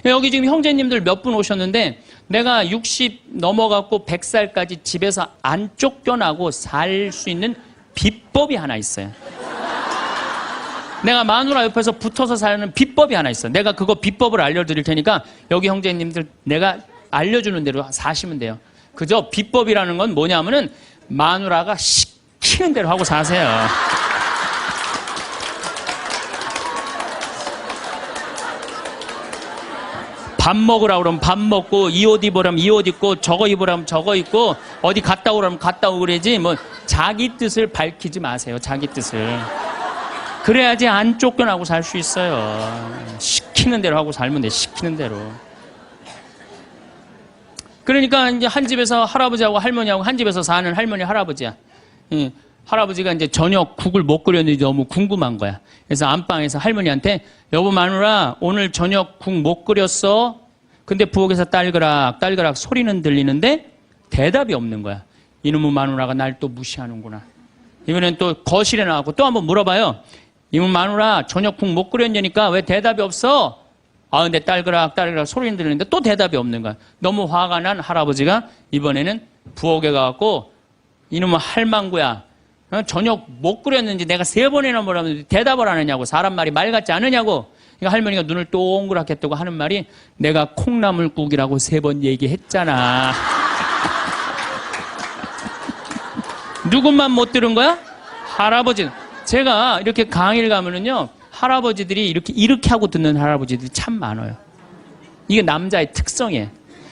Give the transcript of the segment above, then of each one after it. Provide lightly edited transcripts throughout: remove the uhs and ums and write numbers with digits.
여기 지금 형제님들 몇 분 오셨는데 내가 60 넘어갖고 100살까지 집에서 안 쫓겨나고 살 수 있는 비법이 하나 있어요. 내가 마누라 옆에서 붙어서 사는 비법이 하나 있어. 내가 그거 비법을 알려드릴 테니까 여기 형제님들 내가 알려주는 대로 사시면 돼요. 그저 비법이라는 건 뭐냐면은 마누라가 시키는 대로 하고 사세요. 밥 먹으라 그러면 밥 먹고, 이 옷 입으라면 이 옷 입고, 저거 입으라면 저거 입고, 어디 갔다 오라면 갔다 오고 그러지, 뭐, 자기 뜻을 밝히지 마세요. 자기 뜻을. 그래야지 안 쫓겨나고 살 수 있어요. 시키는 대로 하고 살면 돼, 시키는 대로. 그러니까 이제 한 집에서 할아버지하고 할머니하고 한 집에서 사는 할머니, 할아버지야. 할아버지가 이제 저녁 국을 못 끓였는지 너무 궁금한 거야. 그래서 안방에서 할머니한테 여보 마누라 오늘 저녁 국 못 끓였어? 근데 부엌에서 딸그락 딸그락 소리는 들리는데 대답이 없는 거야. 이놈의 마누라가 날 또 무시하는구나. 이번엔 또 거실에 나가고 또 한번 물어봐요. 이놈의 마누라 저녁 국 못 끓였냐니까 왜 대답이 없어? 아 근데 딸그락 딸그락 소리는 들리는데 또 대답이 없는 거야. 너무 화가 난 할아버지가 이번에는 부엌에 가갖고 이놈의 할망구야. 저녁 못 끓였는지 내가 3번이나 물었는데 대답을 안 하냐고. 사람 말이 말 같지 않으냐고. 그러니까 할머니가 눈을 동그랗게 뜨고 하는 말이 내가 콩나물국이라고 3번 얘기했잖아. 누군만 못 들은 거야? 할아버지는. 제가 이렇게 강의를 가면은요 할아버지들이 이렇게 하고 듣는 할아버지들이 참 많아요. 이게 남자의 특성이에요.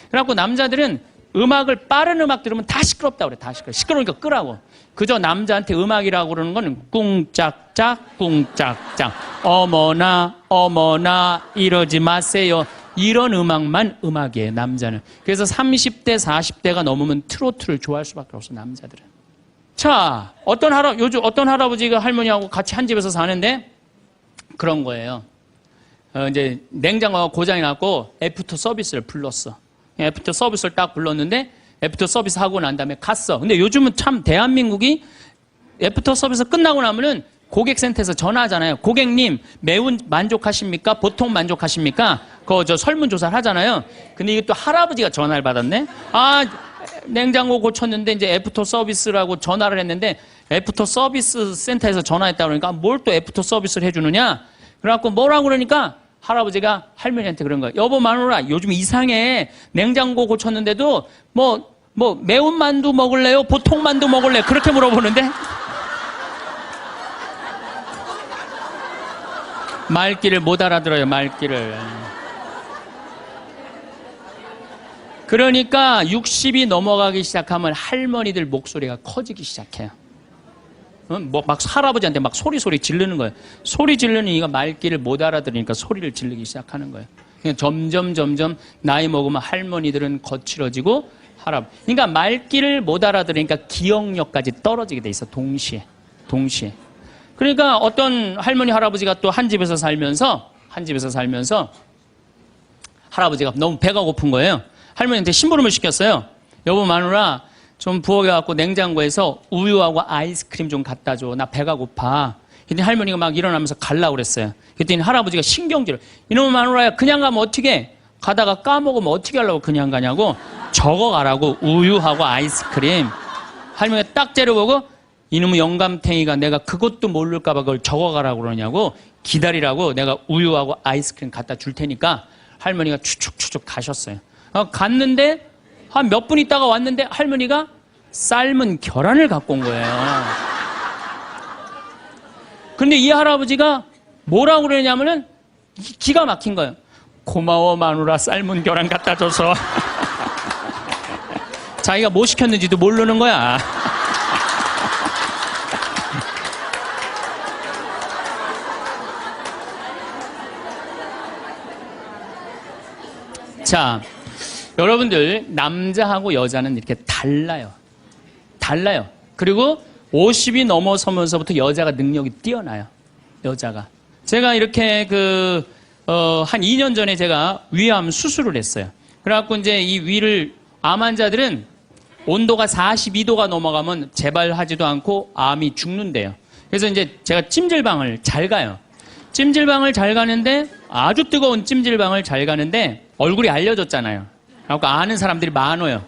그래갖고 남자들은 음악을 빠른 음악 들으면 다 시끄럽다고 그래. 다 시끄러워. 시끄러우니까 끄라고. 그저 남자한테 음악이라고 그러는 거는 꿍짝짝 꿍짝짝 어머나 어머나 이러지 마세요. 이런 음악만 음악이에요. 남자는. 그래서 30대 40대가 넘으면 트로트를 좋아할 수밖에 없어. 남자들은. 자, 요즘 어떤 할아버지가 할머니하고 같이 한 집에서 사는데 그런 거예요. 이제 냉장고가 고장이 났고 애프터 서비스를 불렀어. 애프터 서비스를 딱 불렀는데 애프터 서비스 하고 난 다음에 갔어. 근데 요즘은 참 대한민국이 애프터 서비스 끝나고 나면은 고객센터에서 전화하잖아요. 고객님 매운 만족하십니까? 보통 만족하십니까? 그거 저 설문조사를 하잖아요. 근데 이게 또 할아버지가 전화를 받았네. 아 냉장고 고쳤는데 이제 애프터 서비스라고 전화를 했는데 애프터 서비스 센터에서 전화했다 그러니까 뭘 또 애프터 서비스를 해주느냐? 그래갖고 뭐라고 그러니까 할아버지가 할머니한테 그런 거야. 여보 마누라 요즘 이상해. 냉장고 고쳤는데도 뭐 매운 만두 먹을래요? 보통 만두 먹을래요? 그렇게 물어보는데 말귀를 못 알아들어요. 말귀를. 그러니까 60이 넘어가기 시작하면 할머니들 목소리가 커지기 시작해요. 막 할아버지한테 막 소리 지르는 거예요. 소리 지르는 이가 말귀를 못 알아들으니까 소리를 지르기 시작하는 거예요. 점점 나이 먹으면 할머니들은 거칠어지고 그러니까 말귀를 못 알아들으니까 기억력까지 떨어지게 돼 있어. 동시에. 그러니까 어떤 할머니 할아버지가 또 한 집에서 살면서 할아버지가 너무 배가 고픈 거예요. 할머니한테 심부름을 시켰어요. 여보 마누라 좀 부엌에 갖고 냉장고에서 우유하고 아이스크림 좀 갖다 줘. 나 배가 고파. 그랬더니 할머니가 막 일어나면서 가려고 그랬어요. 그랬더니 할아버지가 신경질을. 이놈의 마누라야 그냥 가면 어떻게 가다가 까먹으면 어떻게 하려고 그냥 가냐고. 적어가라고. 우유하고 아이스크림. 할머니가 딱 째려보고 이놈의 영감탱이가 내가 그것도 모를까 봐 그걸 적어가라고 그러냐고. 기다리라고 내가 우유하고 아이스크림 갖다 줄 테니까 할머니가 추측 가셨어요. 갔는데 한 몇 분 있다가 왔는데 할머니가 삶은 계란을 갖고 온 거예요. 근데 이 할아버지가 뭐라고 그러냐면은 기가 막힌 거예요. 고마워 마누라 삶은 계란 갖다 줘서. 자기가 뭐 시켰는지도 모르는 거야. 자, 여러분들 남자하고 여자는 이렇게 달라요. 그리고 50이 넘어서면서부터 여자가 능력이 뛰어나요. 여자가. 제가 이렇게 한 2년 전에 제가 위암 수술을 했어요. 그래갖고 이제 이 위를 암 환자들은 온도가 42도가 넘어가면 재발하지도 않고 암이 죽는데요. 그래서 이제 제가 찜질방을 잘 가요. 찜질방을 잘 가는데 아주 뜨거운 찜질방을 잘 가는데 얼굴이 알려졌잖아요. 그래갖고 아는 사람들이 많아요.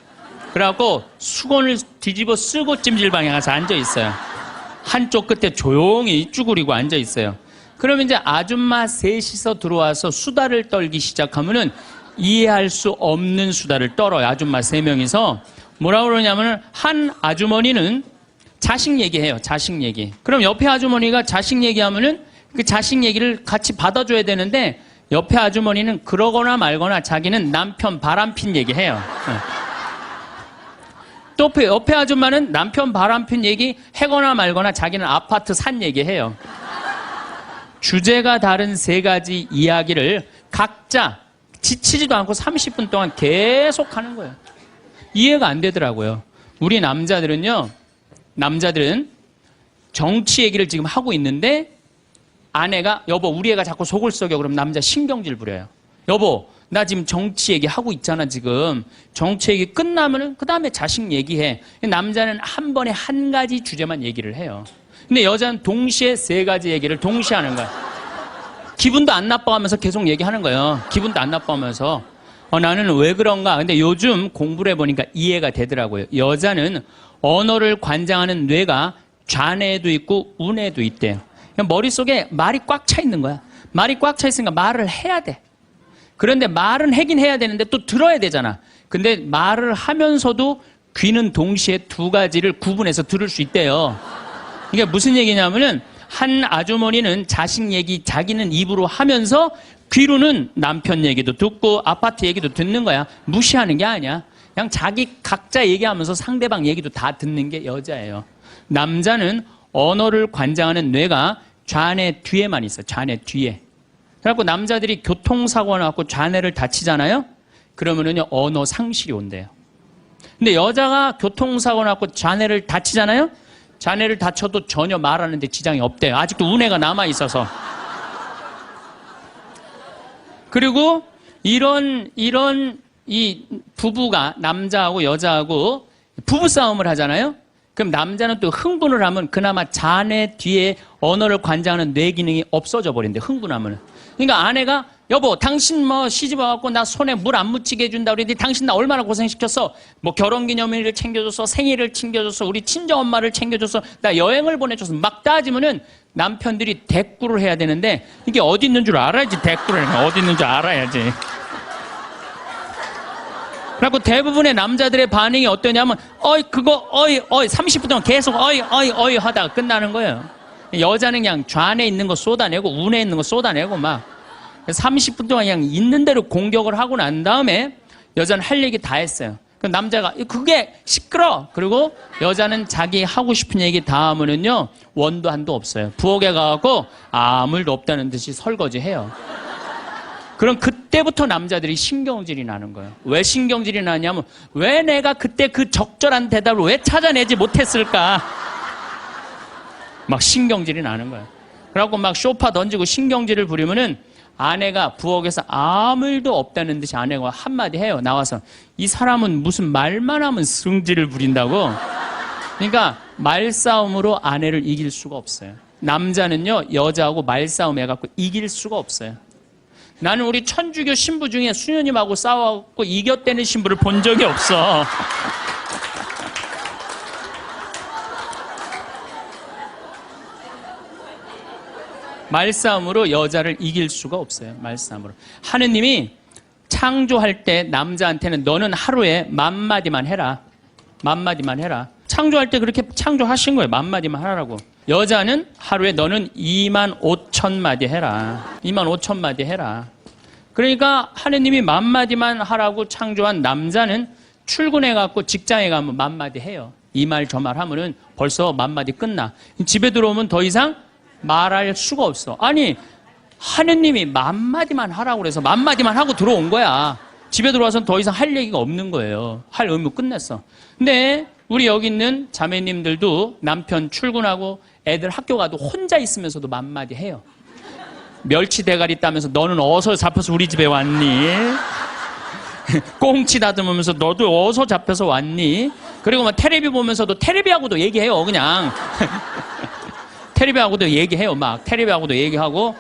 그래갖고 수건을 뒤집어 쓰고 찜질방에 가서 앉아 있어요. 한쪽 끝에 조용히 쭈그리고 앉아 있어요. 그러면 이제 아줌마 셋이서 들어와서 수다를 떨기 시작하면은 이해할 수 없는 수다를 떨어요. 아줌마 3명이서. 뭐라고 그러냐면은 한 아주머니는 자식 얘기해요. 자식 얘기. 그럼 옆에 아주머니가 자식 얘기하면은 그 자식 얘기를 같이 받아줘야 되는데 옆에 아주머니는 그러거나 말거나 자기는 남편 바람핀 얘기해요. 또 옆에 아줌마는 남편 바람핀 얘기 해거나 말거나 자기는 아파트 산 얘기해요. 주제가 다른 3가지 이야기를 각자 지치지도 않고 30분 동안 계속 하는 거예요. 이해가 안 되더라고요. 우리 남자들은 정치 얘기를 지금 하고 있는데 아내가 여보 우리 애가 자꾸 속을 썩여 그럼 남자 신경질 부려요. 여보 나 지금 정치 얘기하고 있잖아 지금. 정치 얘기 끝나면은 그 다음에 자식 얘기해. 남자는 한 번에 한 가지 주제만 얘기를 해요. 근데 여자는 동시에 3가지 얘기를 동시에 하는 거야. 기분도 안 나빠하면서 계속 얘기하는 거예요. 기분도 안 나빠하면서. 나는 왜 그런가? 근데 요즘 공부를 해보니까 이해가 되더라고요. 여자는 언어를 관장하는 뇌가 좌뇌에도 있고 우뇌에도 있대요. 머릿속에 말이 꽉 차 있는 거야. 말이 꽉 차 있으니까 말을 해야 돼. 그런데 말은 하긴 해야 되는데 또 들어야 되잖아. 근데 말을 하면서도 귀는 동시에 2가지를 구분해서 들을 수 있대요. 이게 무슨 얘기냐면은 한 아주머니는 자식 얘기 자기는 입으로 하면서 귀로는 남편 얘기도 듣고 아파트 얘기도 듣는 거야. 무시하는 게 아니야. 그냥 자기 각자 얘기하면서 상대방 얘기도 다 듣는 게 여자예요. 남자는 언어를 관장하는 뇌가 좌뇌 뒤에만 있어요. 좌뇌 뒤에. 그래갖고 남자들이 교통사고 나갖고 좌뇌를 다치잖아요. 그러면은요 언어 상실이 온대요. 근데 여자가 교통사고 나갖고 좌뇌를 다치잖아요. 좌뇌를 다쳐도 전혀 말하는데 지장이 없대요. 아직도 우뇌가 남아 있어서. 그리고 이런 이 부부가 남자하고 여자하고 부부싸움을 하잖아요. 그럼 남자는 또 흥분을 하면 그나마 좌뇌 뒤에 언어를 관장하는 뇌 기능이 없어져 버린대. 흥분하면. 그러니까 아내가 여보 당신 뭐 시집 와갖고 나 손에 물 안 묻히게 해준다 그랬더니 당신 나 얼마나 고생시켰어. 뭐 결혼기념일을 챙겨줬어. 생일을 챙겨줬어. 우리 친정엄마를 챙겨줬어. 나 여행을 보내줘서 막 따지면은 남편들이 대꾸를 해야 되는데 이게 어디 있는 줄 알아야지. 대꾸를 해. 어디 있는 줄 알아야지. 그리고 대부분의 남자들의 반응이 어떠냐면 그거 30분 동안 계속 어이 하다가 끝나는 거예요. 여자는 그냥 좌뇌에 있는 거 쏟아내고 우뇌에 있는 거 쏟아내고 막 30분 동안 그냥 있는 대로 공격을 하고 난 다음에 여자는 할 얘기 다 했어요. 그럼 남자가 그게 시끄러. 그리고 여자는 자기 하고 싶은 얘기 다 하면은요 원도 한도 없어요. 부엌에 가갖고 아무 일도 없다는 듯이 설거지해요. 그럼 그때부터 남자들이 신경질이 나는 거예요. 왜 신경질이 나냐면 왜 내가 그때 그 적절한 대답을 왜 찾아내지 못했을까? 막 신경질이 나는 거예요. 그래갖고 막 쇼파 던지고 신경질을 부리면은 아내가 부엌에서 아무 일도 없다는 듯이 아내가 한마디 해요. 나와서 이 사람은 무슨 말만 하면 승질을 부린다고. 그러니까 말싸움으로 아내를 이길 수가 없어요. 남자는요 여자하고 말싸움 해갖고 이길 수가 없어요. 나는 우리 천주교 신부 중에 수녀님하고 싸워갖고 이겼다는 신부를 본 적이 없어. 말싸움으로 여자를 이길 수가 없어요. 말싸움으로. 하느님이 창조할 때 남자한테는 너는 하루에 10,000마디만 해라. 10,000마디만 해라. 창조할 때 그렇게 창조하신 거예요. 10,000마디만 하라고. 여자는 하루에 너는 25,000마디 해라. 25,000마디 해라. 그러니까 하느님이 10,000마디만 하라고 창조한 남자는 출근해갖고 직장에 가면 10,000마디 해요. 이 말 저 말 하면은 벌써 10,000마디 끝나. 집에 들어오면 더 이상 말할 수가 없어. 아니 하느님이 10,000마디만 하라고 그래서 10,000마디만 하고 들어온 거야. 집에 들어와서는 더 이상 할 얘기가 없는 거예요. 할 의무 끝냈어. 근데 우리 여기 있는 자매님들도 남편 출근하고 애들 학교 가도 혼자 있으면서도 10,000마디 해요. 멸치 대가리 따면서 너는 어디서 잡혀서 우리 집에 왔니? 꽁치 다듬으면서 너도 어디서 잡혀서 왔니? 그리고 막 테레비 보면서도 테레비하고도 얘기해요. 그냥 테레비하고도 얘기해요. 막 테레비하고도 얘기하고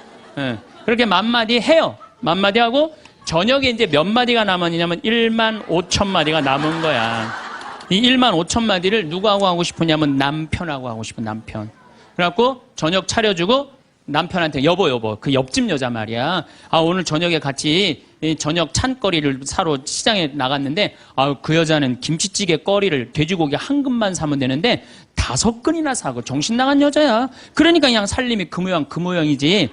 그렇게 만 마디 해요. 만 마디 하고 저녁에 이제 몇 마디가 남았냐면 1만 5천 마디가 남은 거야. 이 1만 5천 마디를 누구하고 하고 싶으냐면 남편하고 하고 싶은 남편. 그래갖고 저녁 차려주고 남편한테 여보 그 옆집 여자 말이야. 아 오늘 저녁에 같이 저녁 찬거리를 사러 시장에 나갔는데 그 여자는 김치찌개 거리를 돼지고기 한 근만 사면 되는데 5근이나 사고 정신 나간 여자야. 그러니까 그냥 살림이 그 모양이지.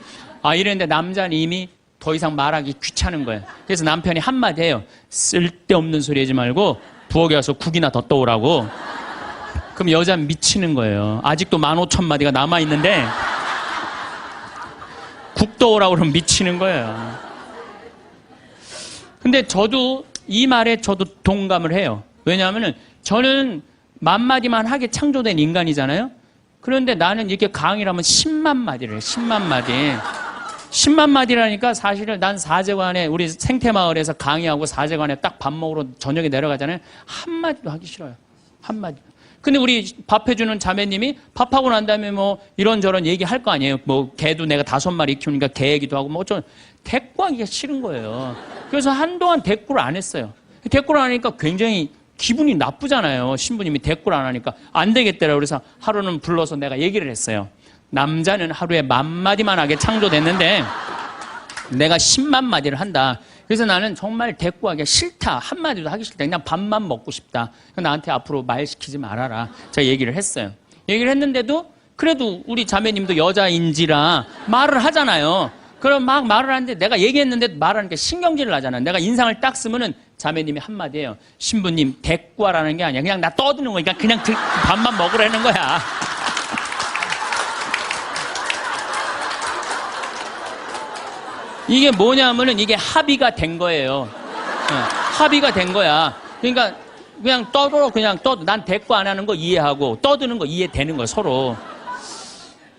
이랬는데 남자는 이미 더 이상 말하기 귀찮은 거예요. 그래서 남편이 한마디 해요. 쓸데없는 소리 하지 말고 부엌에 가서 국이나 더 떠오라고. 그럼 여자는 미치는 거예요. 아직도 15,000마디가 남아있는데 국 떠오라고 그러면 미치는 거예요. 근데 저도 이 말에 저도 동감을 해요. 왜냐하면 저는 만 마디만 하게 창조된 인간이잖아요. 그런데 나는 이렇게 강의를 하면 10만 마디를 해요. 10만 마디. 10만 마디라니까 사실은 난 사제관에 우리 생태마을에서 강의하고 사제관에 딱 밥 먹으러 저녁에 내려가잖아요. 한마디도 하기 싫어요. 한마디. 근데 우리 밥해주는 자매님이 밥하고 난 다음에 뭐 이런저런 얘기할 거 아니에요. 뭐 개도 내가 5마리 키우니까 개 얘기도 하고 뭐 어쩌면 대꾸하기가 싫은 거예요. 그래서 한동안 대꾸를 안 했어요. 대꾸를 안 하니까 굉장히 기분이 나쁘잖아요. 신부님이 대꾸를 안 하니까 안 되겠더라고요. 그래서 하루는 불러서 내가 얘기를 했어요. 남자는 하루에 10,000마디만 하게 창조됐는데 내가 10만 마디를 한다. 그래서 나는 정말 대꾸하기가 싫다. 한마디도 하기 싫다. 그냥 밥만 먹고 싶다. 나한테 앞으로 말 시키지 말아라. 제가 얘기를 했어요. 얘기를 했는데도 그래도 우리 자매님도 여자인지라 말을 하잖아요. 그럼 막 말을 하는데 내가 얘기했는데 말하니까 신경질을 나잖아요. 내가 인상을 딱 쓰면은 자매님이 한마디 해요. 신부님 대꾸하라는 게 아니야. 그냥 나 떠드는 거니까 그냥 밥만 먹으라는 거야. 이게 뭐냐면은 이게 합의가 된 거예요. 합의가 된 거야. 그러니까 그냥 떠들어 그냥 떠도 난 대꾸 안 하는 거 이해하고 떠드는 거 이해되는 거야 서로.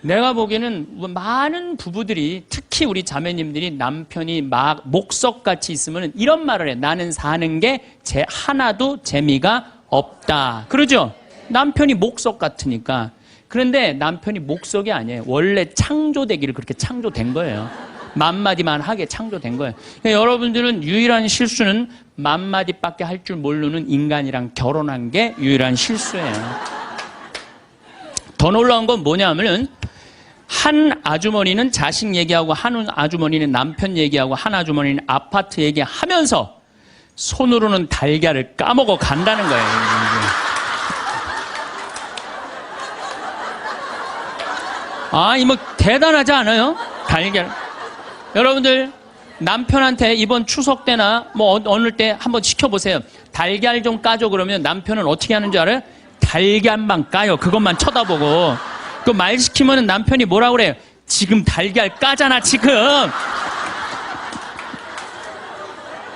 내가 보기에는 많은 부부들이 특히 우리 자매님들이 남편이 막 목석같이 있으면 이런 말을 해. 나는 사는 게 하나도 재미가 없다. 그러죠? 남편이 목석 같으니까. 그런데 남편이 목석이 아니에요. 원래 창조되기를 그렇게 창조된 거예요. 10,000마디만 하게 창조된 거예요. 그러니까 여러분들은 유일한 실수는 10,000마디밖에 할 줄 모르는 인간이랑 결혼한 게 유일한 실수예요. 더 놀라운 건 뭐냐면은 한 아주머니는 자식 얘기하고 한 아주머니는 남편 얘기하고 한 아주머니는 아파트 얘기하면서 손으로는 달걀을 까먹어 간다는 거예요. 뭐 대단하지 않아요? 달걀. 여러분들 남편한테 이번 추석 때나 뭐 어느 때 한번 시켜보세요. 달걀 좀 까줘 그러면 남편은 어떻게 하는 줄 알아요? 달걀만 까요. 그것만 쳐다보고. 그 말 시키면 남편이 뭐라고 그래요? 지금 달걀 까잖아 지금.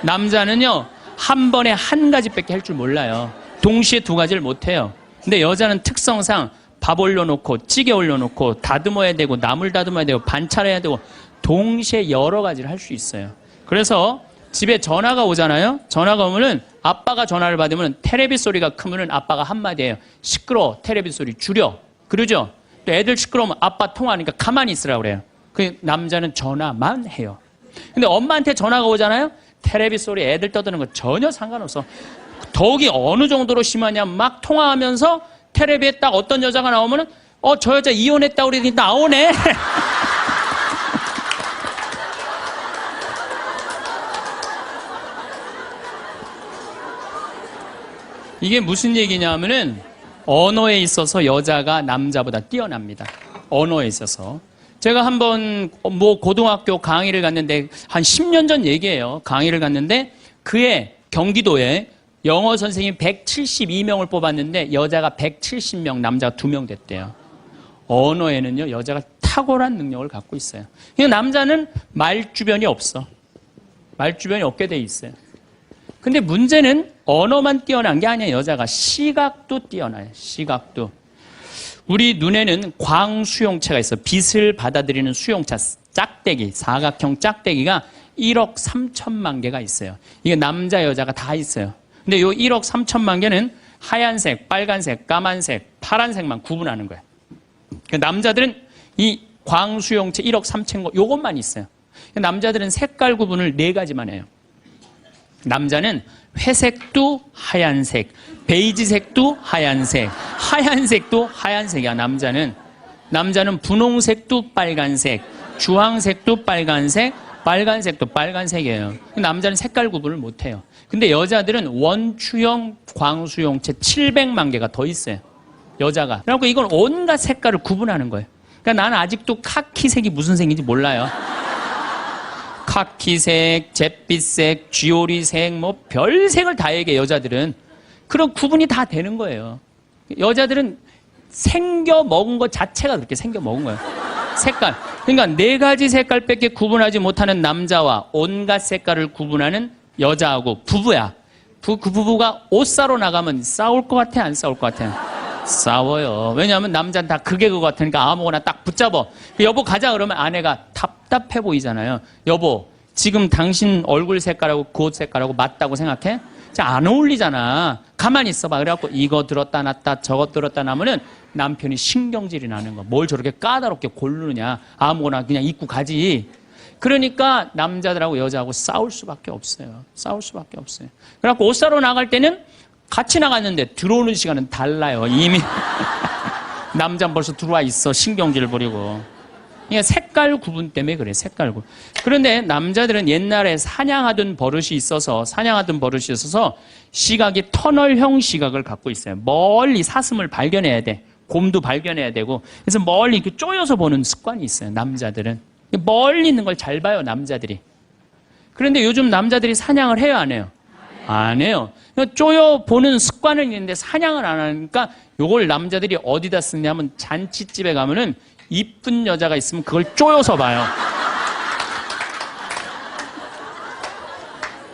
남자는요 한 번에 한 가지밖에 할 줄 몰라요. 동시에 2가지를 못해요. 근데 여자는 특성상 밥 올려놓고 찌개 올려놓고 다듬어야 되고 나물 다듬어야 되고 반찬해야 되고 동시에 여러 가지를 할 수 있어요. 그래서 집에 전화가 오잖아요. 전화가 오면은 아빠가 전화를 받으면 테레비 소리가 크면은 아빠가 한마디 해요. 시끄러워. 테레비 소리 줄여. 그러죠? 또 애들 시끄러우면 아빠 통화하니까 가만히 있으라고 그래요. 그 남자는 전화만 해요. 근데 엄마한테 전화가 오잖아요. 테레비 소리 애들 떠드는 거 전혀 상관없어. 더욱이 어느 정도로 심하냐면 막 통화하면서 테레비에 딱 어떤 여자가 나오면은 저 여자 이혼했다고 그러더니 나오네. 이게 무슨 얘기냐면은 언어에 있어서 여자가 남자보다 뛰어납니다. 언어에 있어서. 제가 한번 뭐 고등학교 강의를 갔는데 한 10년 전 얘기예요. 강의를 갔는데 그해 경기도에 영어 선생님 172명을 뽑았는데 여자가 170명, 남자가 2명 됐대요. 언어에는요 여자가 탁월한 능력을 갖고 있어요. 그러니까 남자는 말주변이 없어. 말주변이 없게 돼 있어요. 근데 문제는 언어만 뛰어난 게 아니에요. 여자가 시각도 뛰어나요. 시각도. 우리 눈에는 광수용체가 있어. 빛을 받아들이는 수용체, 짝대기, 사각형 짝대기가 1억 3천만 개가 있어요. 이게 남자 여자가 다 있어요. 근데 요 1억 3천만 개는 하얀색, 빨간색, 까만색, 파란색만 구분하는 거예요. 남자들은 이 광수용체 1억 3천 거 요것만 있어요. 남자들은 색깔 구분을 4가지만 해요. 남자는 회색도 하얀색, 베이지색도 하얀색, 하얀색도 하얀색이야. 남자는 분홍색도 빨간색, 주황색도 빨간색, 빨간색도 빨간색이에요. 남자는 색깔 구분을 못해요. 근데 여자들은 원추형 광수용체 700만 개가 더 있어요. 여자가. 그래서 이건 온갖 색깔을 구분하는 거예요. 그러니까 나는 아직도 카키색이 무슨 색인지 몰라요. 카키색, 잿빛색, 쥐오리색, 뭐 별색을 다 얘기해 여자들은. 그런 구분이 다 되는 거예요. 여자들은 생겨 먹은 것 자체가 그렇게 생겨 먹은 거예요. 색깔. 그러니까 4가지 색깔밖에 구분하지 못하는 남자와 온갖 색깔을 구분하는 여자하고 부부야. 그 부부가 옷 사러 나가면 싸울 것 같아, 안 싸울 것 같아? 싸워요. 왜냐하면 남자는 다 그게 그거 같으니까 아무거나 딱 붙잡아. 여보 가자 그러면 아내가 답답해 보이잖아요. 여보 지금 당신 얼굴 색깔하고 그 옷 색깔하고 맞다고 생각해? 안 어울리잖아. 가만히 있어봐. 그래갖고 이거 들었다 놨다 저거 들었다 놔면은 남편이 신경질이 나는 거. 뭘 저렇게 까다롭게 고르느냐. 아무거나 그냥 입고 가지. 그러니까 남자들하고 여자하고 싸울 수밖에 없어요. 싸울 수밖에 없어요. 그래갖고 옷 사러 나갈 때는 같이 나갔는데 들어오는 시간은 달라요. 이미 남자는 벌써 들어와 있어. 신경질 부리고. 그러니까 색깔 구분 때문에 그래. 색깔 구분. 그런데 남자들은 옛날에 사냥하던 버릇이 있어서 시각이 터널형 시각을 갖고 있어요. 멀리 사슴을 발견해야 돼. 곰도 발견해야 되고. 그래서 멀리 이렇게 쪼여서 보는 습관이 있어요. 남자들은. 멀리 있는 걸 잘 봐요. 남자들이. 그런데 요즘 남자들이 사냥을 해요, 안 해요? 안 해요. 쪼여 보는 습관은 있는데 사냥을 안 하니까 요걸 남자들이 어디다 쓰냐면 잔치집에 가면은 이쁜 여자가 있으면 그걸 쪼여서 봐요.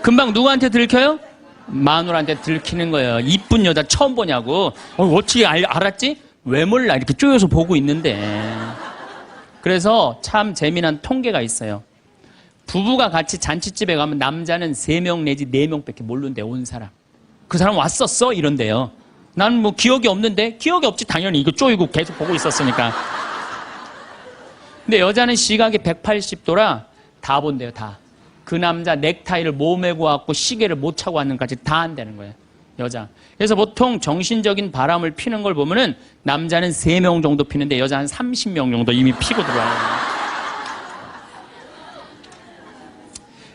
금방 누구한테 들켜요? 마누라한테 들키는 거예요. 이쁜 여자 처음 보냐고. 어떻게 알았지? 왜 몰라? 이렇게 쪼여서 보고 있는데. 그래서 참 재미난 통계가 있어요. 부부가 같이 잔치집에 가면 남자는 3명 내지 4명밖에 모르는데 온 사람. 그 사람 왔었어? 이런데요. 나는 뭐 기억이 없는데? 기억이 없지. 당연히 이거 쪼이고 계속 보고 있었으니까. 근데 여자는 시각이 180도라 다 본대요. 다. 그 남자 넥타이를 못 메고 왔고 시계를 못 차고 왔는까지 다 한다는 거예요. 여자. 그래서 보통 정신적인 바람을 피는 걸 보면은 남자는 3명 정도 피는데 여자는 30명 정도 이미 피고 들어와요.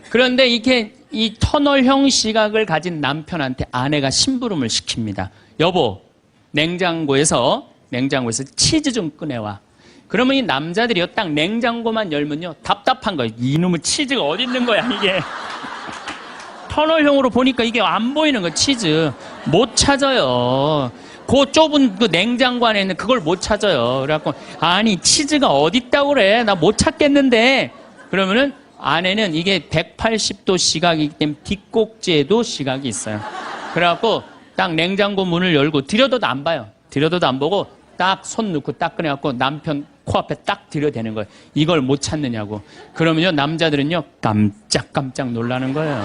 그런데 이렇게 이 터널형 시각을 가진 남편한테 아내가 심부름을 시킵니다. 여보, 냉장고에서 치즈 좀 꺼내와. 그러면 이 남자들이요, 딱 냉장고만 열면요, 답답한 거예요. 이놈의 치즈가 어디 있는 거야, 이게. 터널형으로 보니까 이게 안 보이는 거예요, 치즈. 못 찾아요. 그 좁은 그 냉장고 안에 있는 그걸 못 찾아요. 그래갖고, 아니, 치즈가 어디 있다고 그래. 나 못 찾겠는데. 그러면은, 아내는 이게 180도 시각이기 때문에 뒷꼭지에도 시각이 있어요. 그래갖고 딱 냉장고 문을 열고 들여다도 안 봐요. 들여다도 안 보고 딱 손 넣고 딱 꺼내갖고 남편 코앞에 딱 들여대는 거예요. 이걸 못 찾느냐고. 그러면요 남자들은요 깜짝깜짝 놀라는 거예요.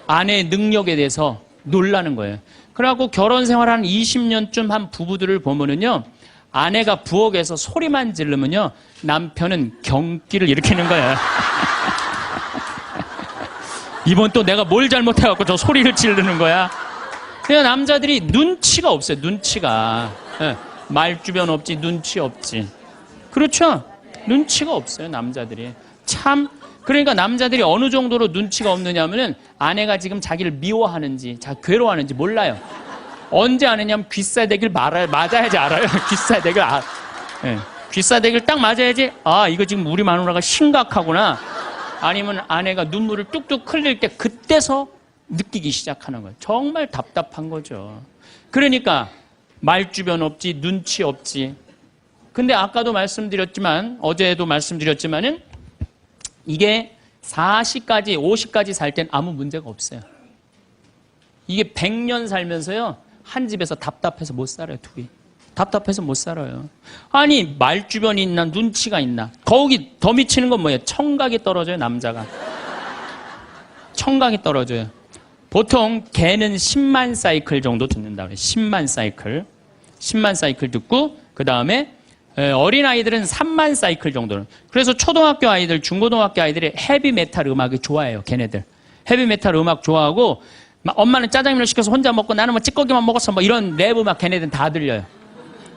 아내의 능력에 대해서 놀라는 거예요. 그래갖고 결혼 생활 한 20년쯤 한 부부들을 보면은요 아내가 부엌에서 소리만 지르면요 남편은 경기를 일으키는 거야. 이번 또 내가 뭘 잘못해갖고 저 소리를 지르는 거야. 그냥 남자들이 눈치가 없어요. 눈치가. 말 주변 없지 눈치 없지. 그렇죠? 눈치가 없어요 남자들이. 참 그러니까 남자들이 어느 정도로 눈치가 없느냐면은 아내가 지금 자기를 미워하는지 괴로워하는지 몰라요. 언제 아느냐면 귀싸대기를 맞아야지 알아요. 귀싸대기를 귀싸대기를 딱 맞아야지 이거 지금 우리 마누라가 심각하구나. 아니면 아내가 눈물을 뚝뚝 흘릴 때 그때서 느끼기 시작하는 거예요. 정말 답답한 거죠. 그러니까 말 주변 없지 눈치 없지. 근데 아까도 말씀드렸지만 어제도 말씀드렸지만은 이게 40까지 50까지 살 땐 아무 문제가 없어요. 이게 100년 살면서요 한 집에서 답답해서 못 살아요. 둘이 답답해서 못 살아요. 아니 말 주변이 있나 눈치가 있나. 거기 더 미치는 건 뭐예요? 청각이 떨어져요. 남자가 청각이 떨어져요. 보통 개는 10만 사이클 정도 듣는다고 해요. 10만 사이클 듣고 그 다음에 어린아이들은 3만 사이클 정도는. 그래서 초등학교 아이들, 중고등학교 아이들이 헤비메탈 음악이 좋아해요, 걔네들. 헤비메탈 음악 좋아하고, 엄마는 짜장면을 시켜서 혼자 먹고 나는 뭐 찌꺼기만 먹었어. 뭐 이런 랩 음악 걔네들은 다 들려요.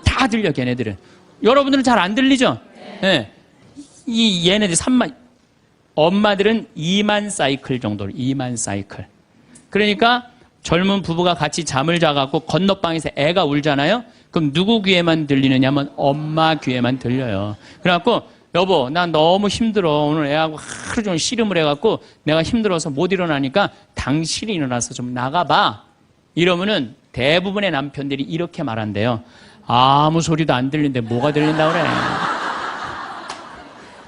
다 들려, 걔네들은. 여러분들은 잘 안 들리죠? 네. 얘네들 3만, 엄마들은 2만 사이클 정도로, 2만 사이클. 그러니까 젊은 부부가 같이 잠을 자갖고 건너방에서 애가 울잖아요? 그럼 누구 귀에만 들리느냐면 엄마 귀에만 들려요. 그래갖고, 여보, 난 너무 힘들어. 오늘 애하고 하루 종일 씨름을 해갖고 내가 힘들어서 못 일어나니까 당신이 일어나서 좀 나가봐. 이러면은 대부분의 남편들이 이렇게 말한대요. 아무 소리도 안 들리는데 뭐가 들린다 그래.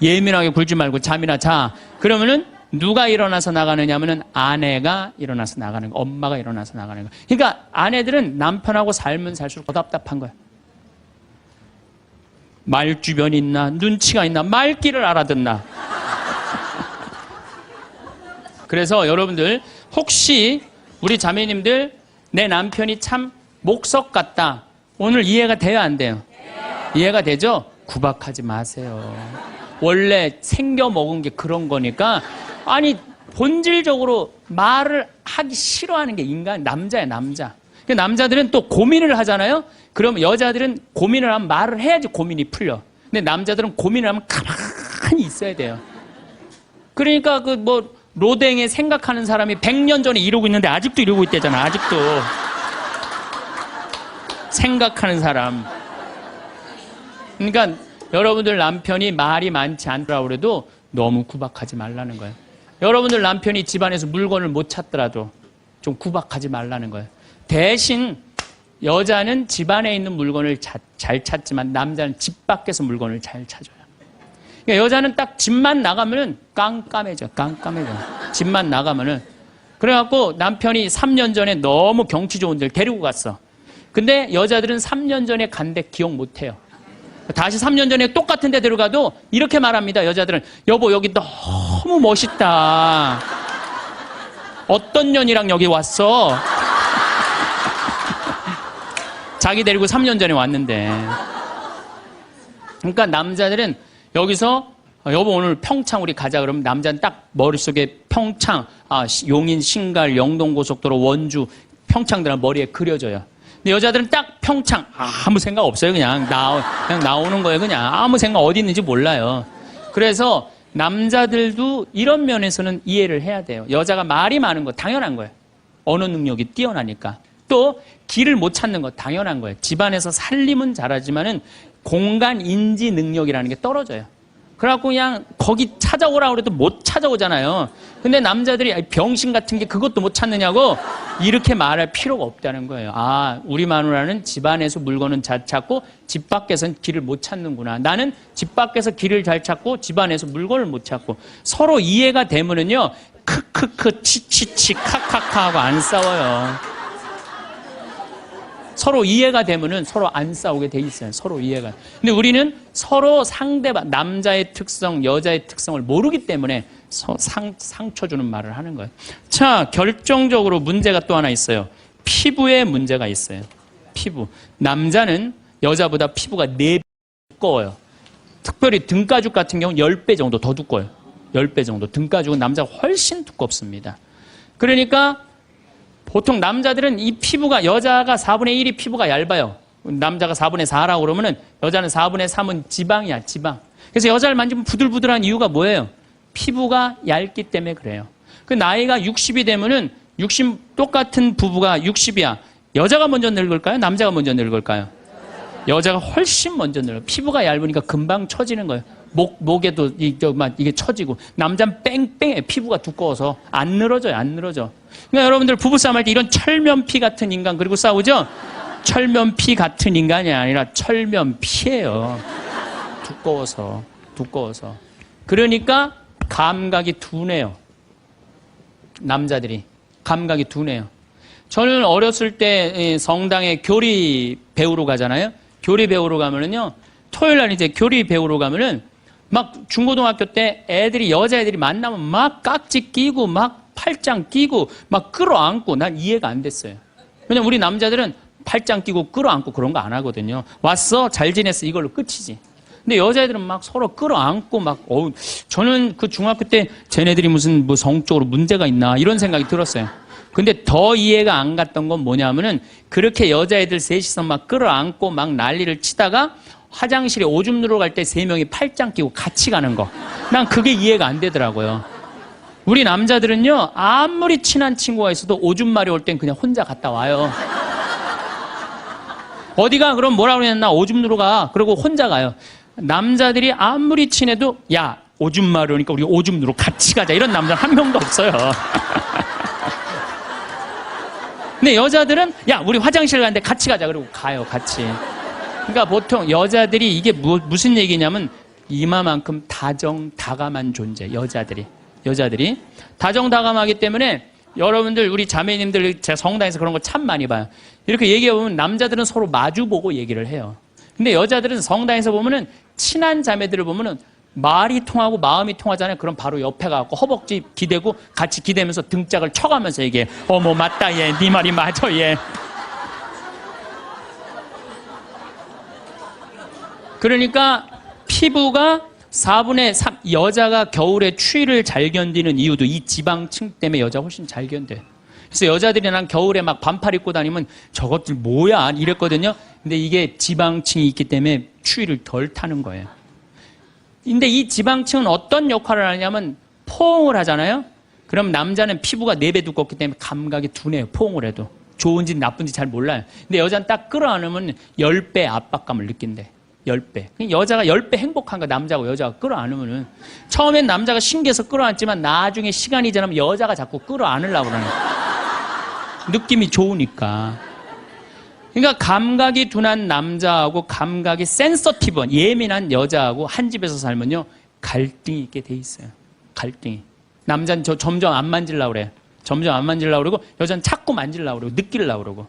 예민하게 굴지 말고 잠이나 자. 그러면은 누가 일어나서 나가느냐면은 아내가 일어나서 나가는 거, 엄마가 일어나서 나가는 거. 그러니까 아내들은 남편하고 살면 살수록 더 답답한 거야. 말주변이 있나, 눈치가 있나, 말귀를 알아듣나. 그래서 여러분들 혹시 우리 자매님들 내 남편이 참 목석 같다. 오늘 이해가 돼요, 안 돼요? 이해가 되죠? 구박하지 마세요. 원래 생겨 먹은 게 그런 거니까. 아니 본질적으로 말을 하기 싫어하는 게 인간, 남자야, 남자. 남자들은 또 고민을 하잖아요. 그럼 여자들은 고민을 하면 말을 해야지 고민이 풀려. 근데 남자들은 고민을 하면 가만히 있어야 돼요. 그러니까 그 뭐 로댕에 생각하는 사람이 100년 전에 이러고 있는데 아직도 이러고 있대잖아. 아직도 생각하는 사람. 그러니까 여러분들 남편이 말이 많지 않더라고 그래도 너무 구박하지 말라는 거예요. 여러분들 남편이 집안에서 물건을 못 찾더라도 좀 구박하지 말라는 거예요. 대신 여자는 집안에 있는 물건을 잘 찾지만 남자는 집 밖에서 물건을 잘 찾아요. 그러니까 여자는 딱 집만 나가면은 깜깜해져. 집만 나가면은. 그래갖고 남편이 3년 전에 너무 경치 좋은 데를 데리고 갔어. 근데 여자들은 3년 전에 간 데 기억 못 해요. 다시 3년 전에 똑같은 데 데려가도 이렇게 말합니다. 여자들은 여보 여기 너무 멋있다. 어떤 년이랑 여기 왔어? 자기 데리고 3년 전에 왔는데. 그러니까 남자들은 여기서 여보 오늘 평창 우리 가자 그러면 남자는 딱 머릿속에 평창, 용인, 신갈, 영동고속도로, 원주, 평창들은 머리에 그려져요. 근데 여자들은 딱 평창, 아무 생각 없어요. 그냥 나오는 거예요. 그냥 아무 생각 어디 있는지 몰라요. 그래서 남자들도 이런 면에서는 이해를 해야 돼요. 여자가 말이 많은 거 당연한 거예요. 언어 능력이 뛰어나니까. 또 길을 못 찾는 거 당연한 거예요. 집안에서 살림은 잘하지만은 공간 인지 능력이라는 게 떨어져요. 그래갖고 그냥 거기 찾아오라고 해도 못 찾아오잖아요. 근데 남자들이 병신 같은 게 그것도 못 찾느냐고 이렇게 말할 필요가 없다는 거예요. 우리 마누라는 집안에서 물건은 잘 찾고 집 밖에서는 길을 못 찾는구나. 나는 집 밖에서 길을 잘 찾고 집안에서 물건을 못 찾고. 서로 이해가 되면은요 크크크 치치치 카카카 하고 안 싸워요. 서로 이해가 되면은 서로 안 싸우게 돼 있어요. 서로 이해가. 근데 우리는 서로 상대방, 남자의 특성, 여자의 특성을 모르기 때문에 상처 주는 말을 하는 거예요. 자, 결정적으로 문제가 또 하나 있어요. 피부에 문제가 있어요. 피부. 남자는 여자보다 피부가 4배 두꺼워요. 특별히 등가죽 같은 경우는 10배 정도 더 두꺼워요. 10배 정도. 등가죽은 남자가 훨씬 두껍습니다. 그러니까 보통 남자들은 이 피부가 여자가 4분의 1이 피부가 얇아요. 남자가 4분의 4라고 그러면은 여자는 4분의 3은 지방이야, 지방. 그래서 여자를 만지면 부들부들한 이유가 뭐예요? 피부가 얇기 때문에 그래요. 그 나이가 60이 되면은 똑같은 부부가 60이야. 여자가 먼저 늙을까요? 남자가 먼저 늙을까요? 여자가 훨씬 먼저 늙어요. 피부가 얇으니까 금방 처지는 거예요. 목에도 이게 처지고. 남자는 뺑뺑해. 피부가 두꺼워서 안 늘어져요. 안 늘어져. 그러니까 여러분들 부부싸움 할 때 이런 철면피 같은 인간 그리고 싸우죠? 철면피 같은 인간이 아니라 철면피예요. 두꺼워서. 그러니까 감각이 둔해요. 남자들이. 감각이 둔해요. 저는 어렸을 때 성당에 교리 배우러 가잖아요. 교리 배우러 가면은요, 토요일 날 이제 교리 배우러 가면은 막 중고등학교 때 여자애들이 만나면 막 깍지 끼고 막 팔짱 끼고 막 끌어안고 난 이해가 안 됐어요. 왜냐면 우리 남자들은 팔짱 끼고 끌어안고 그런 거 안 하거든요. 왔어? 잘 지냈어? 이걸로 끝이지. 근데 여자애들은 막 서로 끌어안고 막, 저는 그 중학교 때 쟤네들이 무슨 뭐 성적으로 문제가 있나 이런 생각이 들었어요. 근데 더 이해가 안 갔던 건 뭐냐면은 그렇게 여자애들 셋이서 막 끌어안고 막 난리를 치다가 화장실에 오줌 누러 갈 때 세 명이 팔짱 끼고 같이 가는 거. 난 그게 이해가 안 되더라고요. 우리 남자들은요, 아무리 친한 친구가 있어도 오줌 마리 올 땐 그냥 혼자 갔다 와요. 어디가? 그럼 뭐라 그랬나? 오줌 누러 가. 그러고 혼자 가요. 남자들이 아무리 친해도 야, 오줌 마려우니까 우리 오줌 누러 같이 가자. 이런 남자 한 명도 없어요. 근데 여자들은 야, 우리 화장실 가는데 같이 가자. 그러고 가요, 같이. 그러니까 보통 여자들이 이게 무슨 얘기냐면 이마만큼 다정다감한 존재. 여자들이 다정다감하기 때문에 여러분들 우리 자매님들 제가 성당에서 그런 거 참 많이 봐요. 이렇게 얘기해보면 남자들은 서로 마주보고 얘기를 해요. 근데 여자들은 성당에서 보면은 친한 자매들을 보면은 말이 통하고 마음이 통하잖아요. 그럼 바로 옆에 가고 허벅지 기대고 같이 기대면서 등짝을 쳐가면서 얘기해. 어머 맞다 얘. 네 말이 맞아 얘. 그러니까 피부가 4분의 3, 여자가 겨울에 추위를 잘 견디는 이유도 이 지방층 때문에 여자가 훨씬 잘 견뎌요. 그래서 여자들이 난 겨울에 막 반팔 입고 다니면 저것들 뭐야 이랬거든요. 근데 이게 지방층이 있기 때문에 추위를 덜 타는 거예요. 근데 이 지방층은 어떤 역할을 하냐면 포옹을 하잖아요. 그럼 남자는 피부가 4배 두껍기 때문에 감각이 둔해요. 포옹을 해도. 좋은지 나쁜지 잘 몰라요. 근데 여자는 딱 끌어안으면 10배 압박감을 느낀대. 10배. 여자가 10배 행복한 거 남자고 여자가 끌어안으면은 처음엔 남자가 신기해서 끌어안지만 나중에 시간이 지나면 여자가 자꾸 끌어안으려고 그러는 느낌이 좋으니까. 그러니까 감각이 둔한 남자하고 감각이 센서티브한 예민한 여자하고 한 집에서 살면요 갈등이 있게 돼 있어요. 갈등이. 남자는 점점 안 만지려고 그래요. 점점 안 만지려고 그러고 여자는 자꾸 만지려고 그러고 느끼려고 그러고.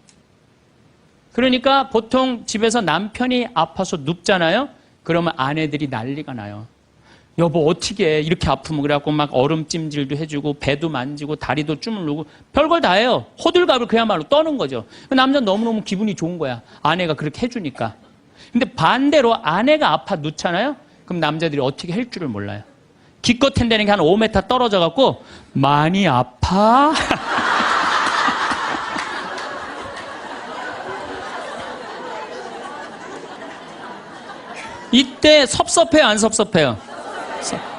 그러니까 보통 집에서 남편이 아파서 눕잖아요. 그러면 아내들이 난리가 나요. 여보 어떻게 해? 이렇게 아프면 그래갖고 막 얼음찜질도 해주고 배도 만지고 다리도 주물르고 별걸 다 해요. 호들갑을 그야말로 떠는 거죠. 남자는 너무너무 기분이 좋은 거야. 아내가 그렇게 해주니까. 근데 반대로 아내가 아파 눕잖아요. 그럼 남자들이 어떻게 할 줄을 몰라요. 기껏 한다는 게 한 5m 떨어져갖고 많이 아파? 이때 섭섭해요, 안 섭섭해요?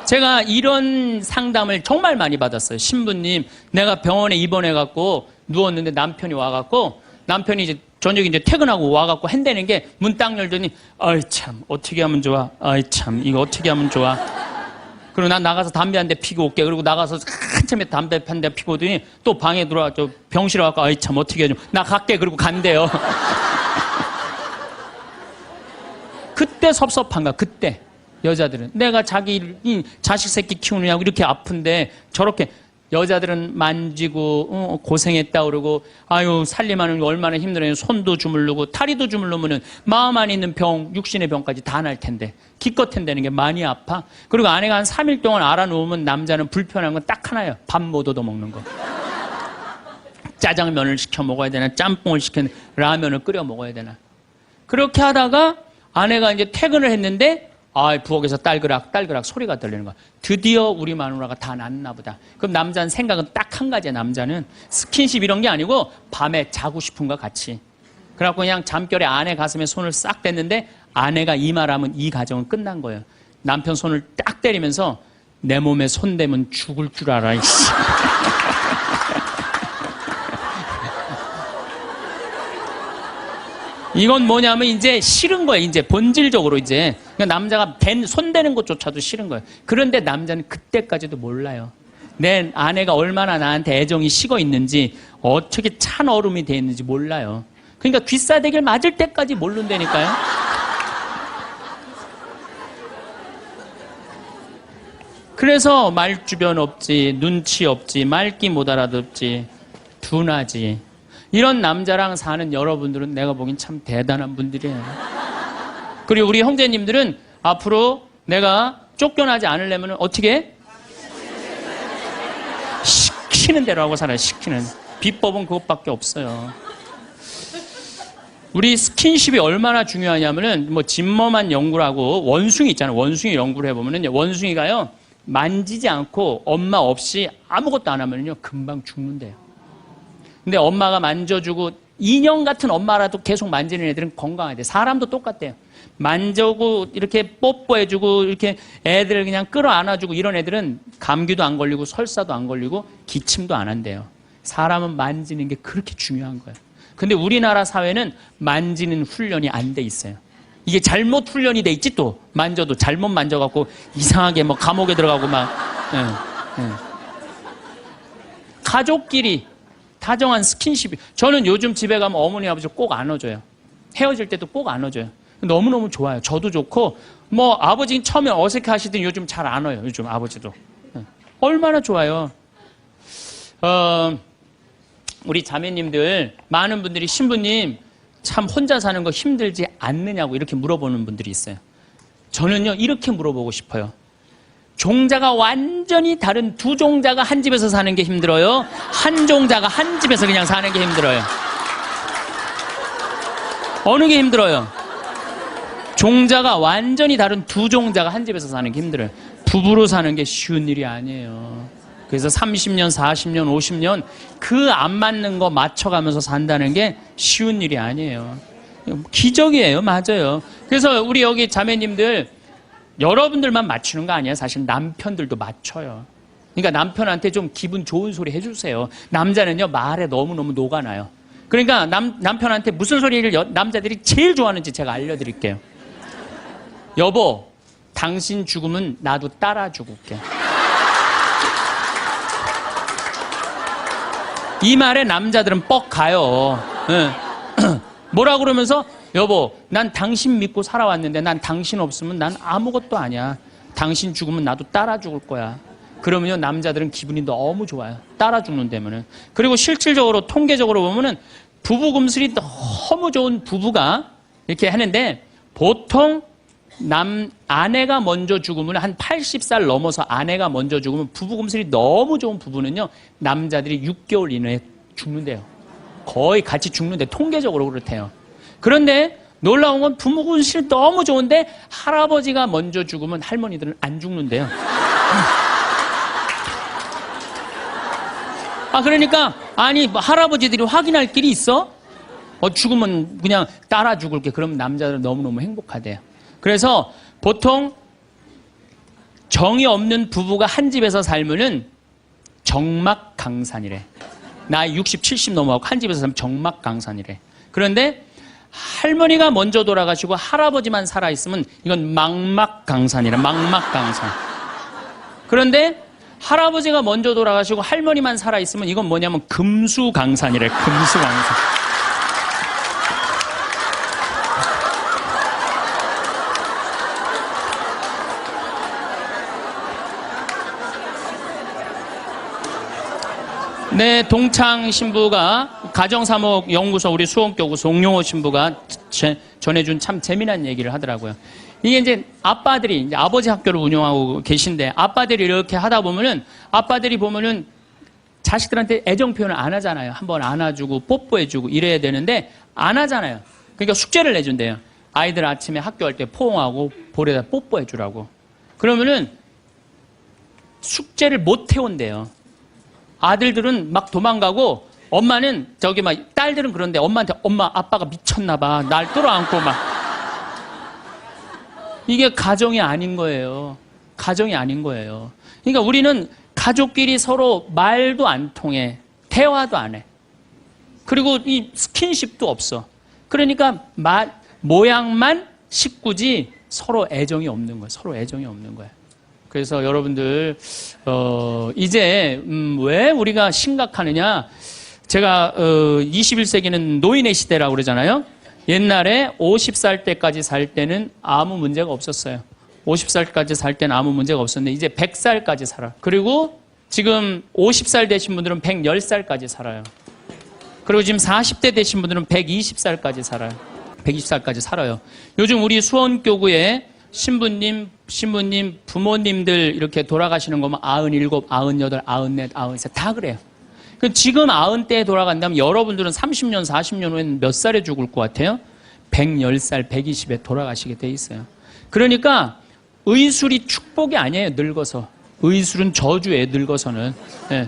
제가 이런 상담을 정말 많이 받았어요. 신부님, 내가 병원에 입원해갖고 누웠는데 남편이 와갖고, 남편이 이제 저녁에 이제 퇴근하고 와갖고 한다는 게 문 딱 열더니, 아이 참, 어떻게 하면 좋아? 아이 참, 이거 어떻게 하면 좋아? 그리고 난 나가서 담배 한 대 피고 올게. 그리고 나가서 한참에 담배 한 대 피고 오더니 또 방에 들어와, 병실에 와갖고, 아이 참, 어떻게 해야 좀, 나 갈게. 그리고 간대요. 그때 섭섭한가, 그때. 여자들은. 내가 자기 자식 새끼 키우느냐고 이렇게 아픈데 저렇게 여자들은 만지고, 고생했다 그러고, 아유, 살림하는 게 얼마나 힘들어요. 손도 주물르고, 다리도 주물르면은 마음 안에 있는 병, 육신의 병까지 다 날 텐데. 기껏 한다는 게 많이 아파. 그리고 아내가 한 3일 동안 알아놓으면 남자는 불편한 건 딱 하나예요. 밥 못 얻어 먹는 거. 짜장면을 시켜 먹어야 되나, 짬뽕을 시켜, 라면을 끓여 먹어야 되나. 그렇게 하다가 아내가 이제 퇴근을 했는데 부엌에서 딸그락 소리가 들리는 거야. 드디어 우리 마누라가 다 낫나 보다. 그럼 남자는 생각은 딱 한 가지야. 남자는 스킨십 이런 게 아니고 밤에 자고 싶은 거 같이. 그래갖고 그냥 잠결에 아내 가슴에 손을 싹 댔는데 아내가 이 말하면 이 가정은 끝난 거예요. 남편 손을 딱 때리면서 내 몸에 손 대면 죽을 줄 알아. 이씨. 이건 뭐냐면 이제 싫은 거예요. 이제 본질적으로 이제. 그러니까 남자가 손 대는 것조차도 싫은 거예요. 그런데 남자는 그때까지도 몰라요. 내 아내가 얼마나 나한테 애정이 식어 있는지, 어떻게 찬 얼음이 돼 있는지 몰라요. 그러니까 귀싸대기를 맞을 때까지 모른다니까요. 그래서 말주변 없지, 눈치 없지, 말귀 못 알아듣지, 둔하지. 이런 남자랑 사는 여러분들은 내가 보기엔 참 대단한 분들이에요. 그리고 우리 형제님들은 앞으로 내가 쫓겨나지 않으려면 어떻게 해? 시키는 대로 하고 살아요. 시키는. 비법은 그것밖에 없어요. 우리 스킨십이 얼마나 중요하냐면은 뭐 진머만 연구라고 원숭이 있잖아요. 원숭이 연구를 해보면은 원숭이가요 만지지 않고 엄마 없이 아무것도 안 하면요 금방 죽는데요. 근데 엄마가 만져주고 인형 같은 엄마라도 계속 만지는 애들은 건강하대. 사람도 똑같대요. 만져고 이렇게 뽀뽀해주고 이렇게 애들 그냥 끌어안아주고 이런 애들은 감기도 안 걸리고 설사도 안 걸리고 기침도 안 한대요. 사람은 만지는 게 그렇게 중요한 거예요. 근데 우리나라 사회는 만지는 훈련이 안 돼 있어요. 이게 잘못 훈련이 돼 있지 또 만져도 잘못 만져갖고 이상하게 뭐 감옥에 들어가고 막 가족끼리 다정한 스킨십이 저는 요즘 집에 가면 어머니 아버지 꼭 안아줘요. 헤어질 때도 꼭 안아줘요. 너무너무 좋아요. 저도 좋고 뭐 아버지 처음에 어색해 하시더니 요즘 잘 안아요. 요즘 아버지도 얼마나 좋아요. 우리 자매님들 많은 분들이 신부님 참 혼자 사는 거 힘들지 않느냐고 이렇게 물어보는 분들이 있어요. 저는요 이렇게 물어보고 싶어요. 종자가 완전히 다른 두 종자가 한 집에서 사는 게 힘들어요? 한 종자가 한 집에서 그냥 사는 게 힘들어요? 어느 게 힘들어요? 종자가 완전히 다른 두 종자가 한 집에서 사는 게 힘들어요. 부부로 사는 게 쉬운 일이 아니에요. 그래서 30년, 40년, 50년 그 안 맞는 거 맞춰가면서 산다는 게 쉬운 일이 아니에요. 기적이에요. 맞아요. 그래서 우리 여기 자매님들 여러분들만 맞추는 거 아니에요. 사실 남편들도 맞춰요. 그러니까 남편한테 좀 기분 좋은 소리 해주세요. 남자는요 말에 너무너무 녹아나요. 그러니까 남편한테 무슨 소리를 남자들이 제일 좋아하는지 제가 알려드릴게요. 여보, 당신 죽으면 나도 따라 죽을게. 이 말에 남자들은 뻑 가요. 네. 뭐라 그러면서 여보, 난 당신 믿고 살아왔는데 난 당신 없으면 난 아무것도 아니야. 당신 죽으면 나도 따라 죽을 거야. 그러면요 남자들은 기분이 너무 좋아요. 따라 죽는다면은. 그리고 실질적으로 통계적으로 보면은 부부 금슬이 너무 좋은 부부가 이렇게 하는데 보통 아내가 먼저 죽으면 한 80살 넘어서 아내가 먼저 죽으면 부부 금슬이 너무 좋은 부부는요 남자들이 6개월 이내에 죽는데요. 거의 같이 죽는데 통계적으로 그렇대요. 그런데 놀라운 건 부부 금슬이 너무 좋은데 할아버지가 먼저 죽으면 할머니들은 안 죽는데요. 그러니까 아니 뭐 할아버지들이 확인할 길이 있어? 죽으면 그냥 따라 죽을게. 그러면 남자들은 너무너무 행복하대요. 그래서 보통 정이 없는 부부가 한 집에서 살면은 정막강산이래. 나이 60, 70 넘어가고 한 집에서 살면 정막강산이래. 그런데 할머니가 먼저 돌아가시고 할아버지만 살아있으면 이건 망막강산이래. 망막강산. 그런데 할아버지가 먼저 돌아가시고 할머니만 살아있으면 이건 뭐냐면 금수강산이래. 금수강산. 네, 동창 신부가 가정사목연구소 우리 수원교구 송용호 신부가 전해준 참 재미난 얘기를 하더라고요. 이게 이제 아빠들이 이제 아버지 학교를 운영하고 계신데 아빠들이 이렇게 하다 보면은 아빠들이 보면은 자식들한테 애정 표현을 안 하잖아요. 한번 안아주고 뽀뽀해주고 이래야 되는데 안 하잖아요. 그러니까 숙제를 내준대요. 아이들 아침에 학교 갈 때 포옹하고 볼에다 뽀뽀해주라고. 그러면은 숙제를 못 해온대요. 아들들은 막 도망가고 엄마는 저기 막 딸들은 그런데 엄마한테 엄마 아빠가 미쳤나 봐. 날 끌어안고 막. 이게 가정이 아닌 거예요. 가정이 아닌 거예요. 그러니까 우리는 가족끼리 서로 말도 안 통해. 대화도 안 해. 그리고 이 스킨십도 없어. 그러니까 모양만 식구지 서로 애정이 없는 거예요. 서로 애정이 없는 거예요. 그래서 여러분들 이제 왜 우리가 심각하느냐. 제가 21세기는 노인의 시대라고 그러잖아요. 옛날에 50살 때까지 살 때는 아무 문제가 없었어요. 50살까지 살 때는 아무 문제가 없었는데 이제 100살까지 살아. 그리고 지금 50살 되신 분들은 110살까지 살아요. 그리고 지금 40대 되신 분들은 120살까지 살아요. 120살까지 살아요. 요즘 우리 수원교구에 신부님, 부모님들 이렇게 돌아가시는 거면 97, 98, 94, 93 다 그래요. 지금 90대에 돌아간다면 여러분들은 30년, 40년 후에는 몇 살에 죽을 것 같아요? 110살, 120에 돌아가시게 돼 있어요. 그러니까 의술이 축복이 아니에요. 늙어서. 의술은 저주예요. 늙어서는. 예.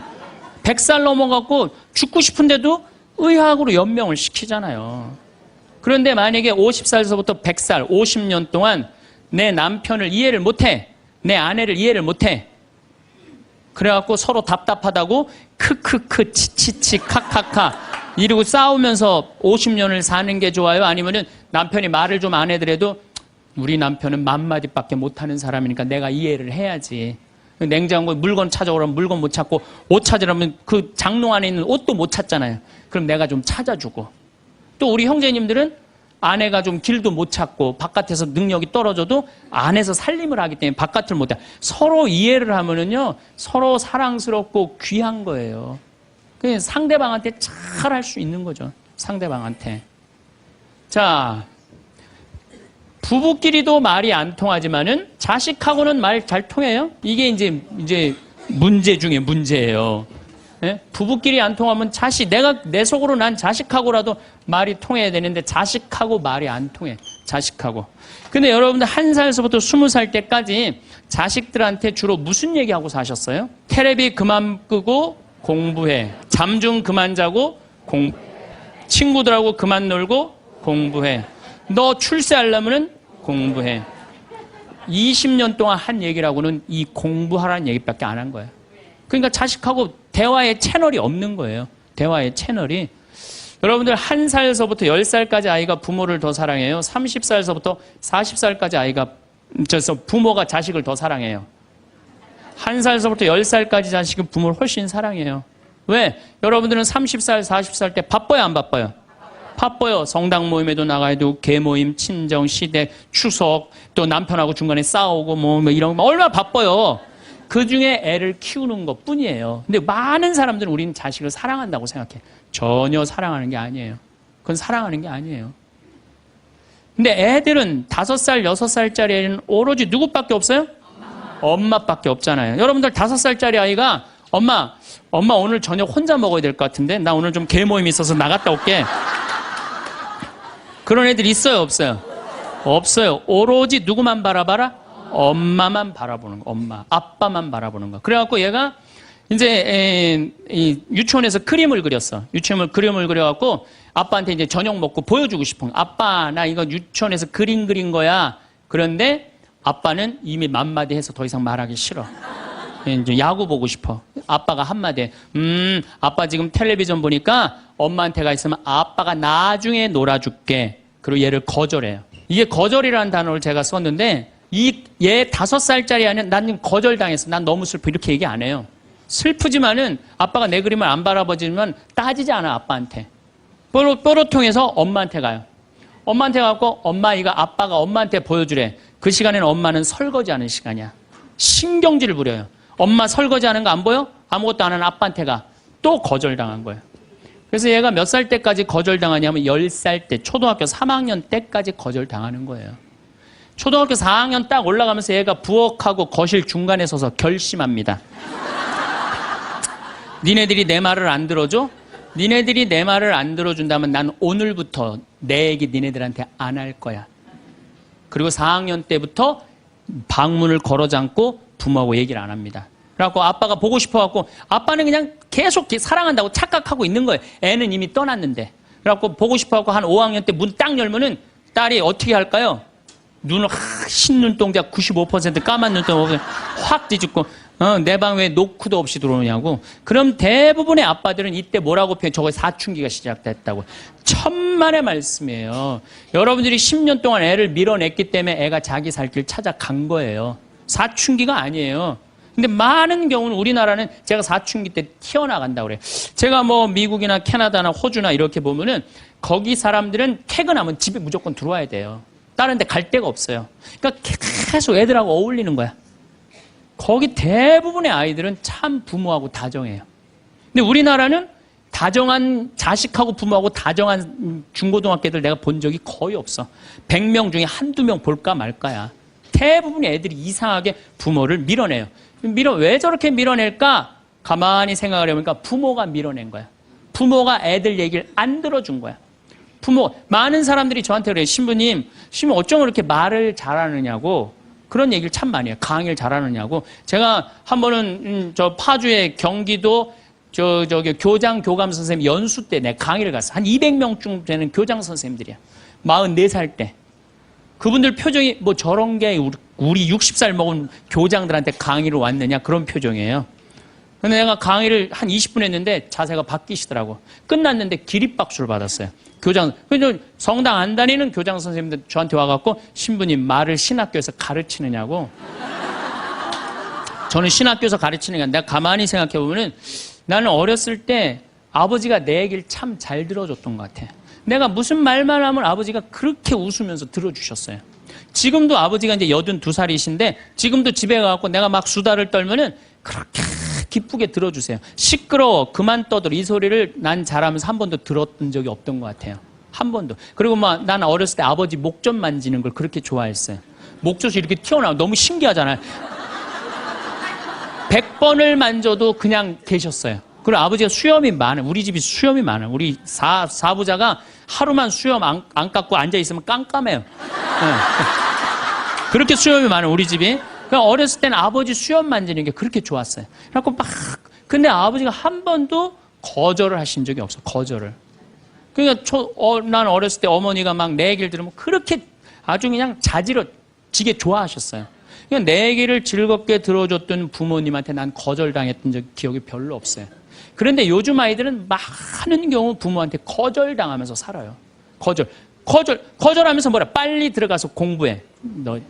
100살 넘어갖고 죽고 싶은데도 의학으로 연명을 시키잖아요. 그런데 만약에 50살에서부터 100살, 50년 동안 내 남편을 이해를 못해. 내 아내를 이해를 못해. 그래갖고 서로 답답하다고 크크크 치치치 카카카 이러고 싸우면서 50년을 사는 게 좋아요? 아니면은 남편이 말을 좀 안 해더라도 우리 남편은 맘마디밖에 못하는 사람이니까 내가 이해를 해야지. 냉장고에 물건 찾아오라면 물건 못 찾고 옷 찾으라면 그 장롱 안에 있는 옷도 못 찾잖아요. 그럼 내가 좀 찾아주고. 또 우리 형제님들은 아내가 좀 길도 못 찾고 바깥에서 능력이 떨어져도 안에서 살림을 하기 때문에 바깥을 못 해. 서로 이해를 하면은요, 서로 사랑스럽고 귀한 거예요. 그냥 상대방한테 잘 할 수 있는 거죠. 상대방한테. 자, 부부끼리도 말이 안 통하지만은 자식하고는 말 잘 통해요. 이게 이제 문제 중에 문제예요. 예? 부부끼리 안 통하면 내 속으로 난 자식하고라도 말이 통해야 되는데 자식하고 말이 안 통해. 자식하고. 근데 여러분들 1살서부터 20살 때까지 자식들한테 주로 무슨 얘기하고 사셨어요? 테레비 그만 끄고 공부해. 잠 좀 그만 자고 친구들하고 그만 놀고 공부해. 너 출세하려면은 공부해. 20년 동안 한 얘기라고는 이 공부하라는 얘기밖에 안 한 거예요. 그러니까 자식하고 대화의 채널이 없는 거예요. 대화의 채널이. 여러분들 1살서부터 10살까지 아이가 부모를 더 사랑해요. 30살서부터 40살까지 부모가 자식을 더 사랑해요. 1살서부터 10살까지 자식은 부모를 훨씬 사랑해요. 왜? 여러분들은 30살, 40살 때 바빠요, 안 바빠요? 바빠요. 성당 모임에도 나가야 되고, 개모임, 친정, 시댁, 추석, 또 남편하고 중간에 싸우고 뭐 이런 거 얼마나 바빠요. 그 중에 애를 키우는 것 뿐이에요. 근데 많은 사람들은 우리는 자식을 사랑한다고 생각해. 전혀 사랑하는 게 아니에요. 그건 사랑하는 게 아니에요. 근데 애들은 5살, 6살짜리 애는 오로지 누구밖에 없어요? 엄마밖에 없잖아요. 여러분들 5살짜리 아이가 엄마 오늘 저녁 혼자 먹어야 될 것 같은데 나 오늘 좀 개모임 있어서 나갔다 올게. 그런 애들 있어요, 없어요? 없어요. 오로지 누구만 바라봐라? 엄마만 바라보는 거, 엄마, 아빠만 바라보는 거. 그래갖고 얘가 이제 유치원에서 그림을 그렸어. 유치원에서 그림을 그려갖고 아빠한테 이제 저녁 먹고 보여주고 싶은 거. 아빠, 나 이거 유치원에서 그림 그린 거야. 그런데 아빠는 이미 맘마디 해서 더 이상 말하기 싫어. 이제 야구 보고 싶어. 아빠가 한마디, 아빠 지금 텔레비전 보니까 엄마한테 가 있으면 아빠가 나중에 놀아줄게. 그리고 얘를 거절해요. 이게 거절이라는 단어를 제가 썼는데 얘 5살짜리 아니면 난 거절당했어. 난 너무 슬퍼. 이렇게 얘기 안 해요. 슬프지만은 아빠가 내 그림을 안 바라보지만 따지지 않아, 아빠한테. 뽀로통해서 엄마한테 가요. 엄마한테 가고 엄마 이거 아빠가 엄마한테 보여주래. 그 시간에는 엄마는 설거지하는 시간이야. 신경질을 부려요. 엄마 설거지하는 거 안 보여? 아무것도 안 하는 아빠한테 가. 또 거절당한 거예요. 그래서 얘가 몇 살 때까지 거절당하냐면 10살 때, 초등학교 3학년 때까지 거절당하는 거예요. 초등학교 4학년 딱 올라가면서 얘가 부엌하고 거실 중간에 서서 결심합니다. 니네들이 내 말을 안 들어줘? 니네들이 내 말을 안 들어준다면 난 오늘부터 내 얘기 니네들한테 안 할 거야. 그리고 4학년 때부터 방문을 걸어 잠고 부모하고 얘기를 안 합니다. 그래갖고 아빠가 보고 싶어갖고 아빠는 그냥 계속 사랑한다고 착각하고 있는 거예요. 애는 이미 떠났는데. 그래갖고 보고 싶어갖고 한 5학년 때 문 딱 열면은 딸이 어떻게 할까요? 눈을 흰눈동자 95% 까만 눈동자 확 뒤집고 내 방 왜 노크도 없이 들어오냐고. 그럼 대부분의 아빠들은 이때 뭐라고 표현? 저거 사춘기가 시작됐다고. 천만의 말씀이에요. 여러분들이 10년 동안 애를 밀어냈기 때문에 애가 자기 살 길 찾아간 거예요. 사춘기가 아니에요. 근데 많은 경우는 우리나라는 제가 사춘기 때 튀어나간다고 그래요. 제가 뭐 미국이나 캐나다나 호주나 이렇게 보면은 거기 사람들은 퇴근하면 집에 무조건 들어와야 돼요. 다른 데 갈 데가 없어요. 그러니까 계속 애들하고 어울리는 거야. 거기 대부분의 아이들은 참 부모하고 다정해요. 근데 우리나라는 다정한 자식하고 부모하고 다정한 중고등학교들 내가 본 적이 거의 없어. 100명 중에 한두 명 볼까 말까야. 대부분의 애들이 이상하게 부모를 밀어내요. 왜 저렇게 밀어낼까? 가만히 생각을 해보니까 부모가 밀어낸 거야. 부모가 애들 얘기를 안 들어준 거야. 많은 사람들이 저한테 그래요. 신부님 어쩜 그렇게 말을 잘하느냐고 그런 얘기를 참 많이 해요. 강의를 잘하느냐고. 제가 한 번은 저 파주의 경기도 저기 교장 교감 선생님 연수 때 내 강의를 갔어. 한 200명쯤 되는 교장 선생님들이야. 44살 때. 그분들 표정이 뭐 저런 게 우리 60살 먹은 교장들한테 강의를 왔느냐 그런 표정이에요. 근데 내가 강의를 한 20분 했는데 자세가 바뀌시더라고. 끝났는데 기립박수를 받았어요. 성당 안 다니는 교장 선생님들 저한테 와갖고 신부님 말을 신학교에서 가르치느냐고. 저는 신학교에서 가르치는 게 내가 가만히 생각해보면은 나는 어렸을 때 아버지가 내 얘기를 참 잘 들어줬던 것 같아. 내가 무슨 말만 하면 아버지가 그렇게 웃으면서 들어주셨어요. 지금도 아버지가 이제 82살이신데 지금도 집에 가갖고 내가 막 수다를 떨면은 그렇게 기쁘게 들어주세요. 시끄러워 그만 떠들어 이 소리를 난 잘하면서 한 번도 들었던 적이 없던 것 같아요. 한 번도. 그리고 막 난 어렸을 때 아버지 목젖 만지는 걸 그렇게 좋아했어요. 목젖이 이렇게 튀어나오면 너무 신기하잖아요. 100번을 만져도 그냥 계셨어요. 그리고 아버지가 수염이 많아요. 우리 집이 수염이 많아요. 우리 사부자가 하루만 수염 안 깎고 앉아있으면 깜깜해요. 네. 그렇게 수염이 많아요. 우리 집이. 그러니까 어렸을 때는 아버지 수염 만지는 게 그렇게 좋았어요. 그래갖고 근데 아버지가 한 번도 거절을 하신 적이 없어. 거절을. 그러니까 난 어렸을 때 어머니가 막 내 얘기를 들으면 그렇게 아주 그냥 자지러지게 좋아하셨어요. 그러니까 내 얘기를 즐겁게 들어줬던 부모님한테 난 거절당했던 기억이 별로 없어요. 그런데 요즘 아이들은 많은 경우 부모한테 거절당하면서 살아요. 거절하면서 뭐라 빨리 들어가서 공부해.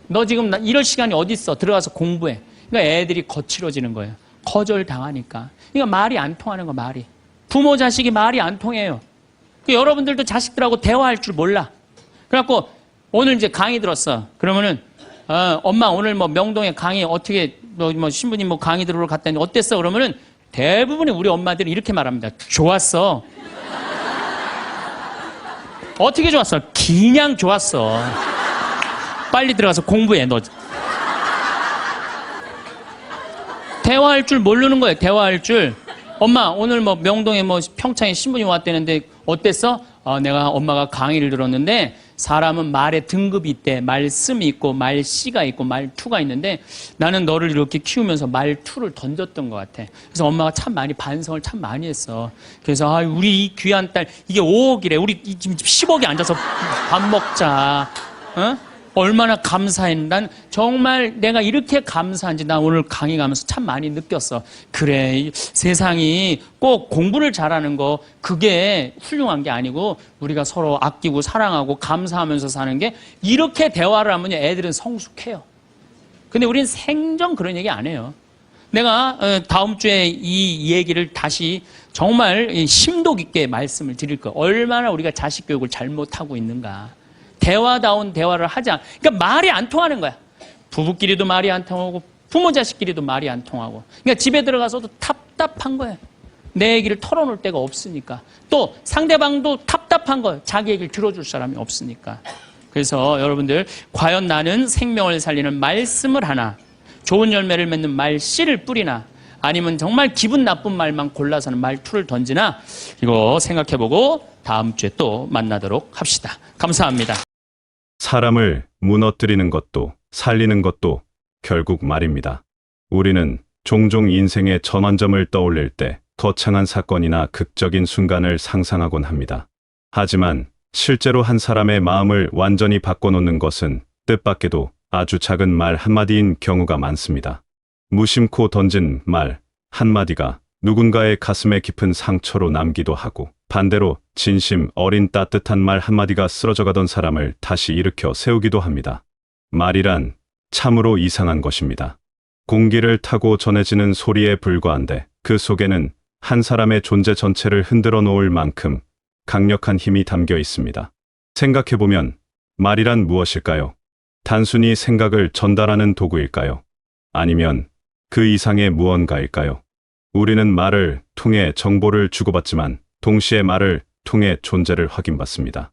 너 지금 이럴 시간이 어디 있어? 들어가서 공부해. 그러니까 애들이 거칠어지는 거예요. 거절당하니까. 그러니까 말이 안 통하는 거 말이. 부모 자식이 말이 안 통해요. 그러니까 여러분들도 자식들하고 대화할 줄 몰라. 그래갖고 오늘 이제 강의 들었어. 그러면은 엄마 오늘 뭐 명동에 강의 어떻게 뭐 신부님 뭐 강의 들으러 갔다니 어땠어? 그러면은 대부분의 우리 엄마들이 이렇게 말합니다. 좋았어. 어떻게 좋았어? 그냥 좋았어. 빨리 들어가서 공부해, 너. 대화할 줄 모르는 거예요, 대화할 줄. 엄마, 오늘 뭐 명동에 뭐 평창에 신부님 왔다는데 어땠어? 내가 엄마가 강의를 들었는데 사람은 말에 등급이 있대. 말씀이 있고 말씨가 있고 말투가 있는데 나는 너를 이렇게 키우면서 말투를 던졌던 것 같아. 그래서 엄마가 참 많이 반성을 참 많이 했어. 그래서 우리 이 귀한 딸 이게 5억이래. 우리 지금 10억이 앉아서 밥 먹자. 어? 얼마나 감사했는지. 난 정말 내가 이렇게 감사한지 나 오늘 강의 가면서 참 많이 느꼈어. 그래, 세상이 꼭 공부를 잘하는 거 그게 훌륭한 게 아니고 우리가 서로 아끼고 사랑하고 감사하면서 사는 게 이렇게 대화를 하면 애들은 성숙해요. 근데 우리는 생전 그런 얘기 안 해요. 내가 다음 주에 이 얘기를 다시 정말 심도 깊게 말씀을 드릴 거예요. 얼마나 우리가 자식 교육을 잘못하고 있는가. 대화다운 대화를 하자. 그러니까 말이 안 통하는 거야. 부부끼리도 말이 안 통하고 부모 자식끼리도 말이 안 통하고. 그러니까 집에 들어가서도 답답한 거예요. 내 얘기를 털어놓을 데가 없으니까. 또 상대방도 답답한 거예요. 자기 얘기를 들어줄 사람이 없으니까. 그래서 여러분들 과연 나는 생명을 살리는 말씀을 하나 좋은 열매를 맺는 말씨를 뿌리나 아니면 정말 기분 나쁜 말만 골라서는 말투를 던지나 이거 생각해보고 다음 주에 또 만나도록 합시다. 감사합니다. 사람을 무너뜨리는 것도 살리는 것도 결국 말입니다. 우리는 종종 인생의 전환점을 떠올릴 때 거창한 사건이나 극적인 순간을 상상하곤 합니다. 하지만 실제로 한 사람의 마음을 완전히 바꿔놓는 것은 뜻밖에도 아주 작은 말 한마디인 경우가 많습니다. 무심코 던진 말 한마디가 누군가의 가슴에 깊은 상처로 남기도 하고 반대로 진심 어린 따뜻한 말 한마디가 쓰러져가던 사람을 다시 일으켜 세우기도 합니다. 말이란 참으로 이상한 것입니다. 공기를 타고 전해지는 소리에 불과한데 그 속에는 한 사람의 존재 전체를 흔들어 놓을 만큼 강력한 힘이 담겨 있습니다. 생각해보면 말이란 무엇일까요? 단순히 생각을 전달하는 도구일까요? 아니면 그 이상의 무언가일까요? 우리는 말을 통해 정보를 주고받지만 동시에 말을 통해 존재를 확인받습니다.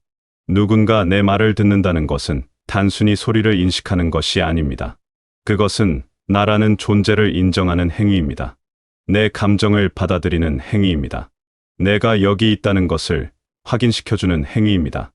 누군가 내 말을 듣는다는 것은 단순히 소리를 인식하는 것이 아닙니다. 그것은 나라는 존재를 인정하는 행위입니다. 내 감정을 받아들이는 행위입니다. 내가 여기 있다는 것을 확인시켜주는 행위입니다.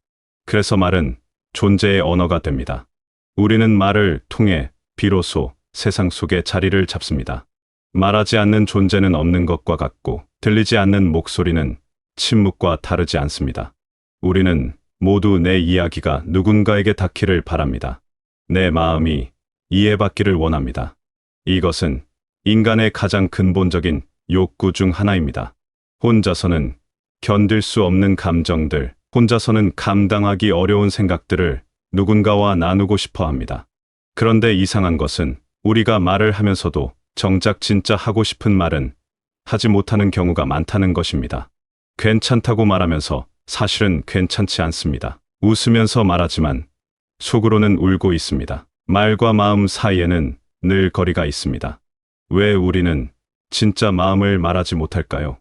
그래서 말은 존재의 언어가 됩니다. 우리는 말을 통해 비로소 세상 속에 자리를 잡습니다. 말하지 않는 존재는 없는 것과 같고 들리지 않는 목소리는 침묵과 다르지 않습니다. 우리는 모두 내 이야기가 누군가에게 닿기를 바랍니다. 내 마음이 이해받기를 원합니다. 이것은 인간의 가장 근본적인 욕구 중 하나입니다. 혼자서는 견딜 수 없는 감정들, 혼자서는 감당하기 어려운 생각들을 누군가와 나누고 싶어 합니다. 그런데 이상한 것은 우리가 말을 하면서도 정작 진짜 하고 싶은 말은 하지 못하는 경우가 많다는 것입니다. 괜찮다고 말하면서 사실은 괜찮지 않습니다. 웃으면서 말하지만 속으로는 울고 있습니다. 말과 마음 사이에는 늘 거리가 있습니다. 왜 우리는 진짜 마음을 말하지 못할까요?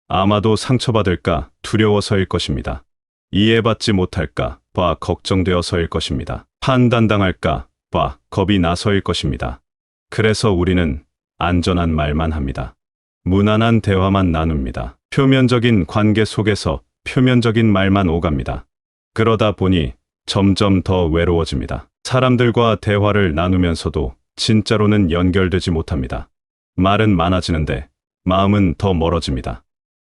아마도 상처받을까 두려워서일 것입니다. 이해받지 못할까 봐 걱정되어서일 것입니다. 판단당할까 봐 겁이 나서일 것입니다. 그래서 우리는 안전한 말만 합니다. 무난한 대화만 나눕니다. 표면적인 관계 속에서 표면적인 말만 오갑니다. 그러다 보니 점점 더 외로워집니다. 사람들과 대화를 나누면서도 진짜로는 연결되지 못합니다. 말은 많아지는데 마음은 더 멀어집니다.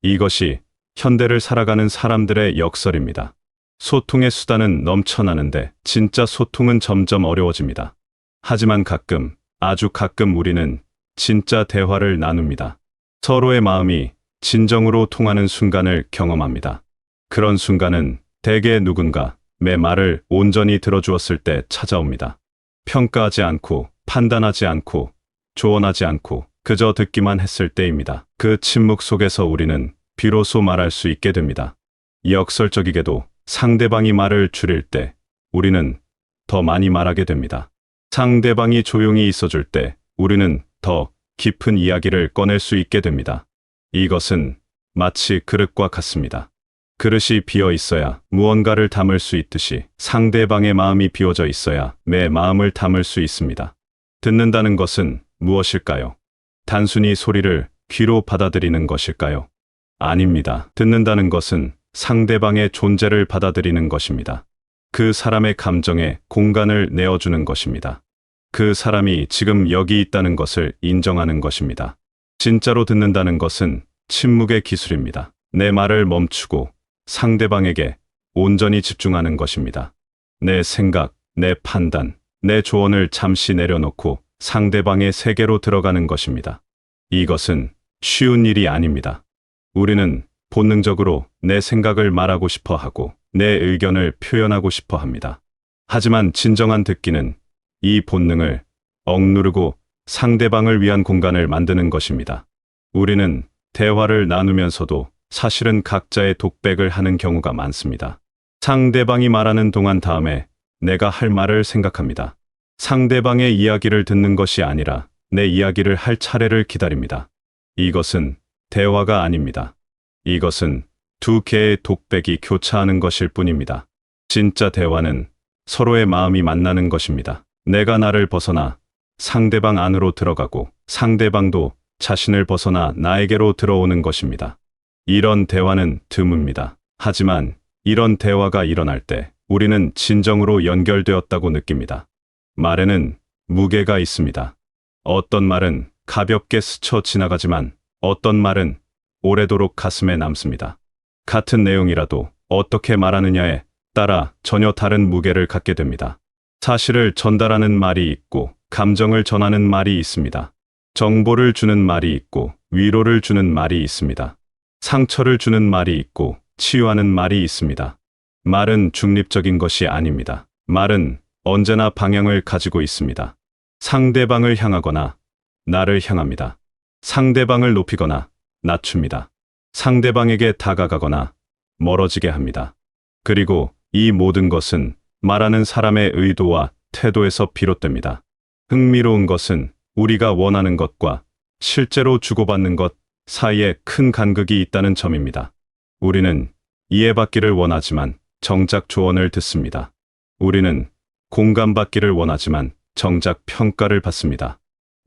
이것이 현대를 살아가는 사람들의 역설입니다. 소통의 수단은 넘쳐나는데 진짜 소통은 점점 어려워집니다. 하지만 가끔, 아주 가끔 우리는 진짜 대화를 나눕니다. 서로의 마음이 진정으로 통하는 순간을 경험합니다. 그런 순간은 대개 누군가 내 말을 온전히 들어주었을 때 찾아옵니다. 평가하지 않고, 판단하지 않고, 조언하지 않고, 그저 듣기만 했을 때입니다. 그 침묵 속에서 우리는 비로소 말할 수 있게 됩니다. 역설적이게도 상대방이 말을 줄일 때 우리는 더 많이 말하게 됩니다. 상대방이 조용히 있어줄 때 우리는 더 깊은 이야기를 꺼낼 수 있게 됩니다. 이것은 마치 그릇과 같습니다. 그릇이 비어 있어야 무언가를 담을 수 있듯이 상대방의 마음이 비워져 있어야 내 마음을 담을 수 있습니다. 듣는다는 것은 무엇일까요? 단순히 소리를 귀로 받아들이는 것일까요? 아닙니다. 듣는다는 것은 상대방의 존재를 받아들이는 것입니다. 그 사람의 감정에 공간을 내어주는 것입니다. 그 사람이 지금 여기 있다는 것을 인정하는 것입니다. 진짜로 듣는다는 것은 침묵의 기술입니다. 내 말을 멈추고 상대방에게 온전히 집중하는 것입니다. 내 생각, 내 판단, 내 조언을 잠시 내려놓고 상대방의 세계로 들어가는 것입니다. 이것은 쉬운 일이 아닙니다. 우리는 본능적으로 내 생각을 말하고 싶어 하고 내 의견을 표현하고 싶어 합니다. 하지만 진정한 듣기는 이 본능을 억누르고 상대방을 위한 공간을 만드는 것입니다. 우리는 대화를 나누면서도 사실은 각자의 독백을 하는 경우가 많습니다. 상대방이 말하는 동안 다음에 내가 할 말을 생각합니다. 상대방의 이야기를 듣는 것이 아니라 내 이야기를 할 차례를 기다립니다. 이것은 대화가 아닙니다. 이것은 두 개의 독백이 교차하는 것일 뿐입니다. 진짜 대화는 서로의 마음이 만나는 것입니다. 내가 나를 벗어나 상대방 안으로 들어가고 상대방도 자신을 벗어나 나에게로 들어오는 것입니다. 이런 대화는 드뭅니다. 하지만 이런 대화가 일어날 때 우리는 진정으로 연결되었다고 느낍니다. 말에는 무게가 있습니다. 어떤 말은 가볍게 스쳐 지나가지만 어떤 말은 오래도록 가슴에 남습니다. 같은 내용이라도 어떻게 말하느냐에 따라 전혀 다른 무게를 갖게 됩니다. 사실을 전달하는 말이 있고 감정을 전하는 말이 있습니다. 정보를 주는 말이 있고 위로를 주는 말이 있습니다. 상처를 주는 말이 있고 치유하는 말이 있습니다. 말은 중립적인 것이 아닙니다. 말은 언제나 방향을 가지고 있습니다. 상대방을 향하거나 나를 향합니다. 상대방을 높이거나 낮춥니다. 상대방에게 다가가거나 멀어지게 합니다. 그리고 이 모든 것은 말하는 사람의 의도와 태도에서 비롯됩니다. 흥미로운 것은 우리가 원하는 것과 실제로 주고받는 것 사이에 큰 간극이 있다는 점입니다. 우리는 이해받기를 원하지만 정작 조언을 듣습니다. 우리는 공감받기를 원하지만 정작 평가를 받습니다.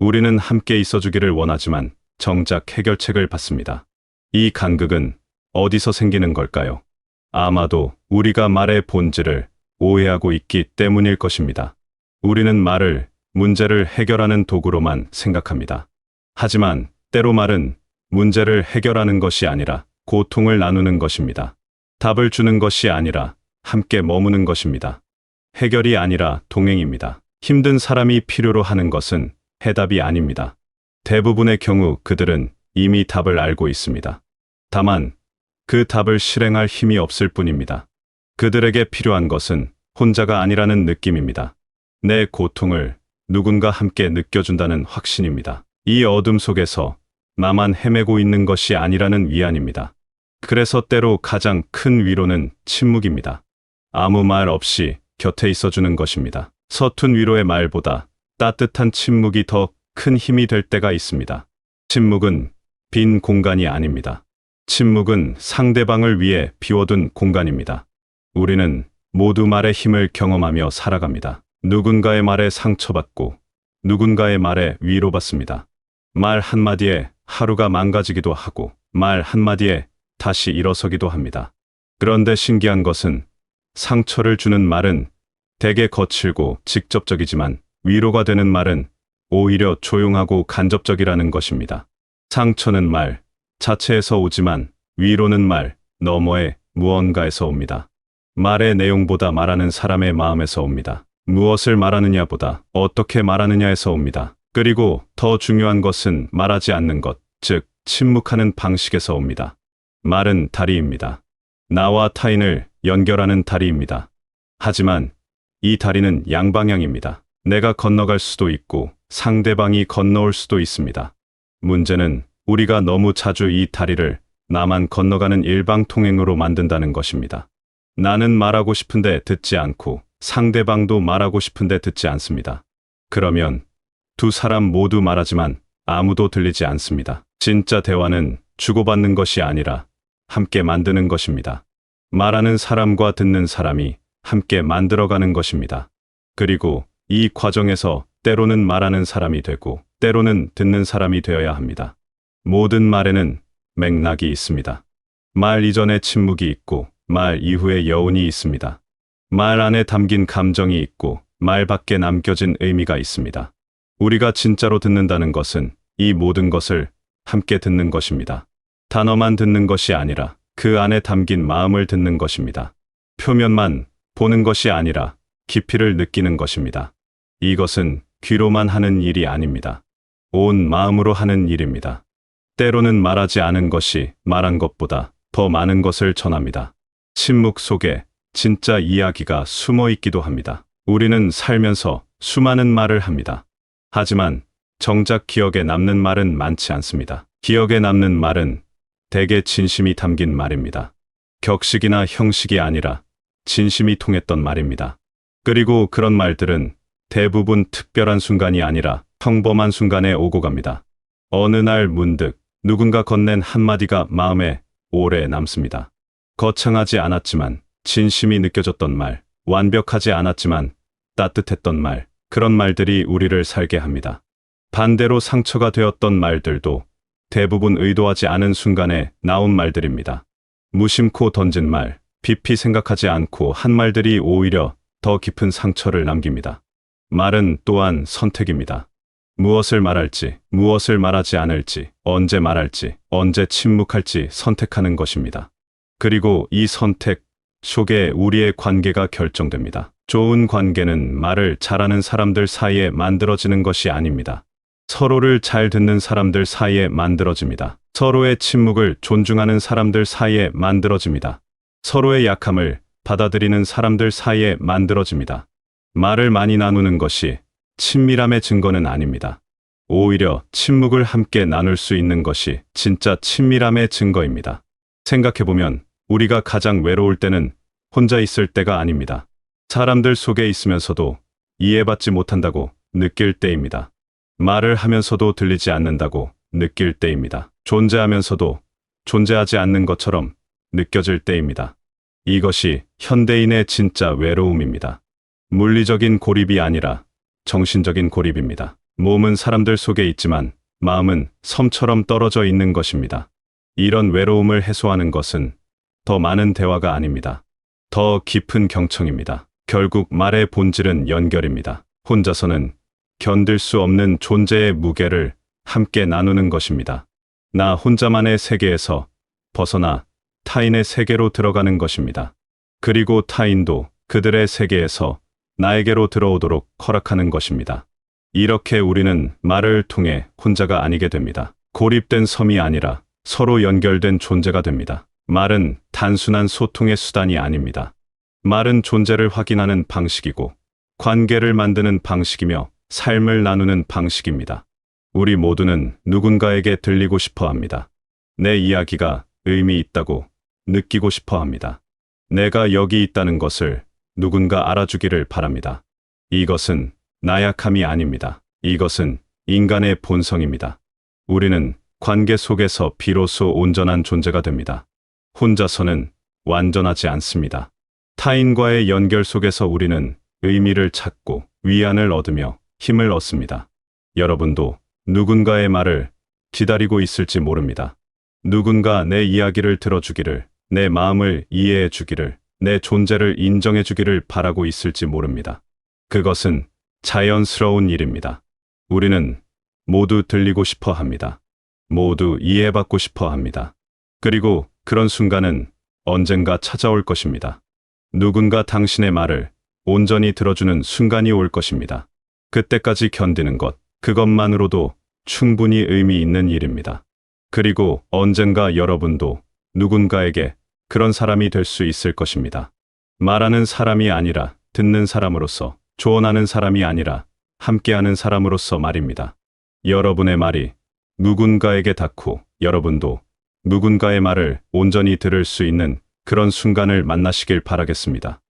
우리는 함께 있어주기를 원하지만 정작 해결책을 받습니다. 이 간극은 어디서 생기는 걸까요? 아마도 우리가 말의 본질을 오해하고 있기 때문일 것입니다. 우리는 말을 문제를 해결하는 도구로만 생각합니다. 하지만 때로 말은 문제를 해결하는 것이 아니라 고통을 나누는 것입니다. 답을 주는 것이 아니라 함께 머무는 것입니다. 해결이 아니라 동행입니다. 힘든 사람이 필요로 하는 것은 해답이 아닙니다. 대부분의 경우 그들은 이미 답을 알고 있습니다. 다만 그 답을 실행할 힘이 없을 뿐입니다. 그들에게 필요한 것은 혼자가 아니라는 느낌입니다. 내 고통을 누군가 함께 느껴준다는 확신입니다. 이 어둠 속에서 나만 헤매고 있는 것이 아니라는 위안입니다. 그래서 때로 가장 큰 위로는 침묵입니다. 아무 말 없이 곁에 있어주는 것입니다. 서툰 위로의 말보다 따뜻한 침묵이 더 큰 힘이 될 때가 있습니다. 침묵은 빈 공간이 아닙니다. 침묵은 상대방을 위해 비워둔 공간입니다. 우리는 모두 말의 힘을 경험하며 살아갑니다. 누군가의 말에 상처받고 누군가의 말에 위로받습니다. 말 한마디에 하루가 망가지기도 하고 말 한마디에 다시 일어서기도 합니다. 그런데 신기한 것은 상처를 주는 말은 대개 거칠고 직접적이지만 위로가 되는 말은 오히려 조용하고 간접적이라는 것입니다. 상처는 말 자체에서 오지만 위로는 말 너머의 무언가에서 옵니다. 말의 내용보다 말하는 사람의 마음에서 옵니다. 무엇을 말하느냐보다 어떻게 말하느냐에서 옵니다. 그리고 더 중요한 것은 말하지 않는 것, 즉 침묵하는 방식에서 옵니다. 말은 다리입니다. 나와 타인을 연결하는 다리입니다. 하지만 이 다리는 양방향입니다. 내가 건너갈 수도 있고 상대방이 건너올 수도 있습니다. 문제는 우리가 너무 자주 이 다리를 나만 건너가는 일방통행으로 만든다는 것입니다. 나는 말하고 싶은데 듣지 않고 상대방도 말하고 싶은데 듣지 않습니다. 그러면 두 사람 모두 말하지만 아무도 들리지 않습니다. 진짜 대화는 주고받는 것이 아니라 함께 만드는 것입니다. 말하는 사람과 듣는 사람이 함께 만들어가는 것입니다. 그리고 이 과정에서 때로는 말하는 사람이 되고 때로는 듣는 사람이 되어야 합니다. 모든 말에는 맥락이 있습니다. 말 이전에 침묵이 있고 말 이후에 여운이 있습니다. 말 안에 담긴 감정이 있고 말 밖에 남겨진 의미가 있습니다. 우리가 진짜로 듣는다는 것은 이 모든 것을 함께 듣는 것입니다. 단어만 듣는 것이 아니라 그 안에 담긴 마음을 듣는 것입니다. 표면만 보는 것이 아니라 깊이를 느끼는 것입니다. 이것은 귀로만 하는 일이 아닙니다. 온 마음으로 하는 일입니다. 때로는 말하지 않은 것이 말한 것보다 더 많은 것을 전합니다. 침묵 속에 진짜 이야기가 숨어 있기도 합니다. 우리는 살면서 수많은 말을 합니다. 하지만 정작 기억에 남는 말은 많지 않습니다. 기억에 남는 말은 대개 진심이 담긴 말입니다. 격식이나 형식이 아니라 진심이 통했던 말입니다. 그리고 그런 말들은 대부분 특별한 순간이 아니라 평범한 순간에 오고 갑니다. 어느 날 문득 누군가 건넨 한마디가 마음에 오래 남습니다. 거창하지 않았지만 진심이 느껴졌던 말, 완벽하지 않았지만 따뜻했던 말, 그런 말들이 우리를 살게 합니다. 반대로 상처가 되었던 말들도 대부분 의도하지 않은 순간에 나온 말들입니다. 무심코 던진 말, 깊이 생각하지 않고 한 말들이 오히려 더 깊은 상처를 남깁니다. 말은 또한 선택입니다. 무엇을 말할지, 무엇을 말하지 않을지, 언제 말할지, 언제 침묵할지 선택하는 것입니다. 그리고 이 선택 속에 우리의 관계가 결정됩니다. 좋은 관계는 말을 잘하는 사람들 사이에 만들어지는 것이 아닙니다. 서로를 잘 듣는 사람들 사이에 만들어집니다. 서로의 침묵을 존중하는 사람들 사이에 만들어집니다. 서로의 약함을 받아들이는 사람들 사이에 만들어집니다. 말을 많이 나누는 것이 친밀함의 증거는 아닙니다. 오히려 침묵을 함께 나눌 수 있는 것이 진짜 친밀함의 증거입니다. 생각해보면 우리가 가장 외로울 때는 혼자 있을 때가 아닙니다. 사람들 속에 있으면서도 이해받지 못한다고 느낄 때입니다. 말을 하면서도 들리지 않는다고 느낄 때입니다. 존재하면서도 존재하지 않는 것처럼 느껴질 때입니다. 이것이 현대인의 진짜 외로움입니다. 물리적인 고립이 아니라 정신적인 고립입니다. 몸은 사람들 속에 있지만 마음은 섬처럼 떨어져 있는 것입니다. 이런 외로움을 해소하는 것은 더 많은 대화가 아닙니다. 더 깊은 경청입니다. 결국 말의 본질은 연결입니다. 혼자서는 견딜 수 없는 존재의 무게를 함께 나누는 것입니다. 나 혼자만의 세계에서 벗어나 타인의 세계로 들어가는 것입니다. 그리고 타인도 그들의 세계에서 나에게로 들어오도록 허락하는 것입니다. 이렇게 우리는 말을 통해 혼자가 아니게 됩니다. 고립된 섬이 아니라 서로 연결된 존재가 됩니다. 말은 단순한 소통의 수단이 아닙니다. 말은 존재를 확인하는 방식이고 관계를 만드는 방식이며 삶을 나누는 방식입니다. 우리 모두는 누군가에게 들리고 싶어 합니다. 내 이야기가 의미 있다고 느끼고 싶어 합니다. 내가 여기 있다는 것을 누군가 알아주기를 바랍니다. 이것은 나약함이 아닙니다. 이것은 인간의 본성입니다. 우리는 관계 속에서 비로소 온전한 존재가 됩니다. 혼자서는 완전하지 않습니다. 타인과의 연결 속에서 우리는 의미를 찾고 위안을 얻으며 힘을 얻습니다. 여러분도 누군가의 말을 기다리고 있을지 모릅니다. 누군가 내 이야기를 들어주기를, 내 마음을 이해해 주기를, 내 존재를 인정해 주기를 바라고 있을지 모릅니다. 그것은 자연스러운 일입니다. 우리는 모두 들리고 싶어 합니다. 모두 이해받고 싶어 합니다. 그리고 그런 순간은 언젠가 찾아올 것입니다. 누군가 당신의 말을 온전히 들어주는 순간이 올 것입니다. 그때까지 견디는 것, 그것만으로도 충분히 의미 있는 일입니다. 그리고 언젠가 여러분도 누군가에게 그런 사람이 될 수 있을 것입니다. 말하는 사람이 아니라 듣는 사람으로서, 조언하는 사람이 아니라 함께하는 사람으로서 말입니다. 여러분의 말이 누군가에게 닿고 여러분도 누군가의 말을 온전히 들을 수 있는 그런 순간을 만나시길 바라겠습니다.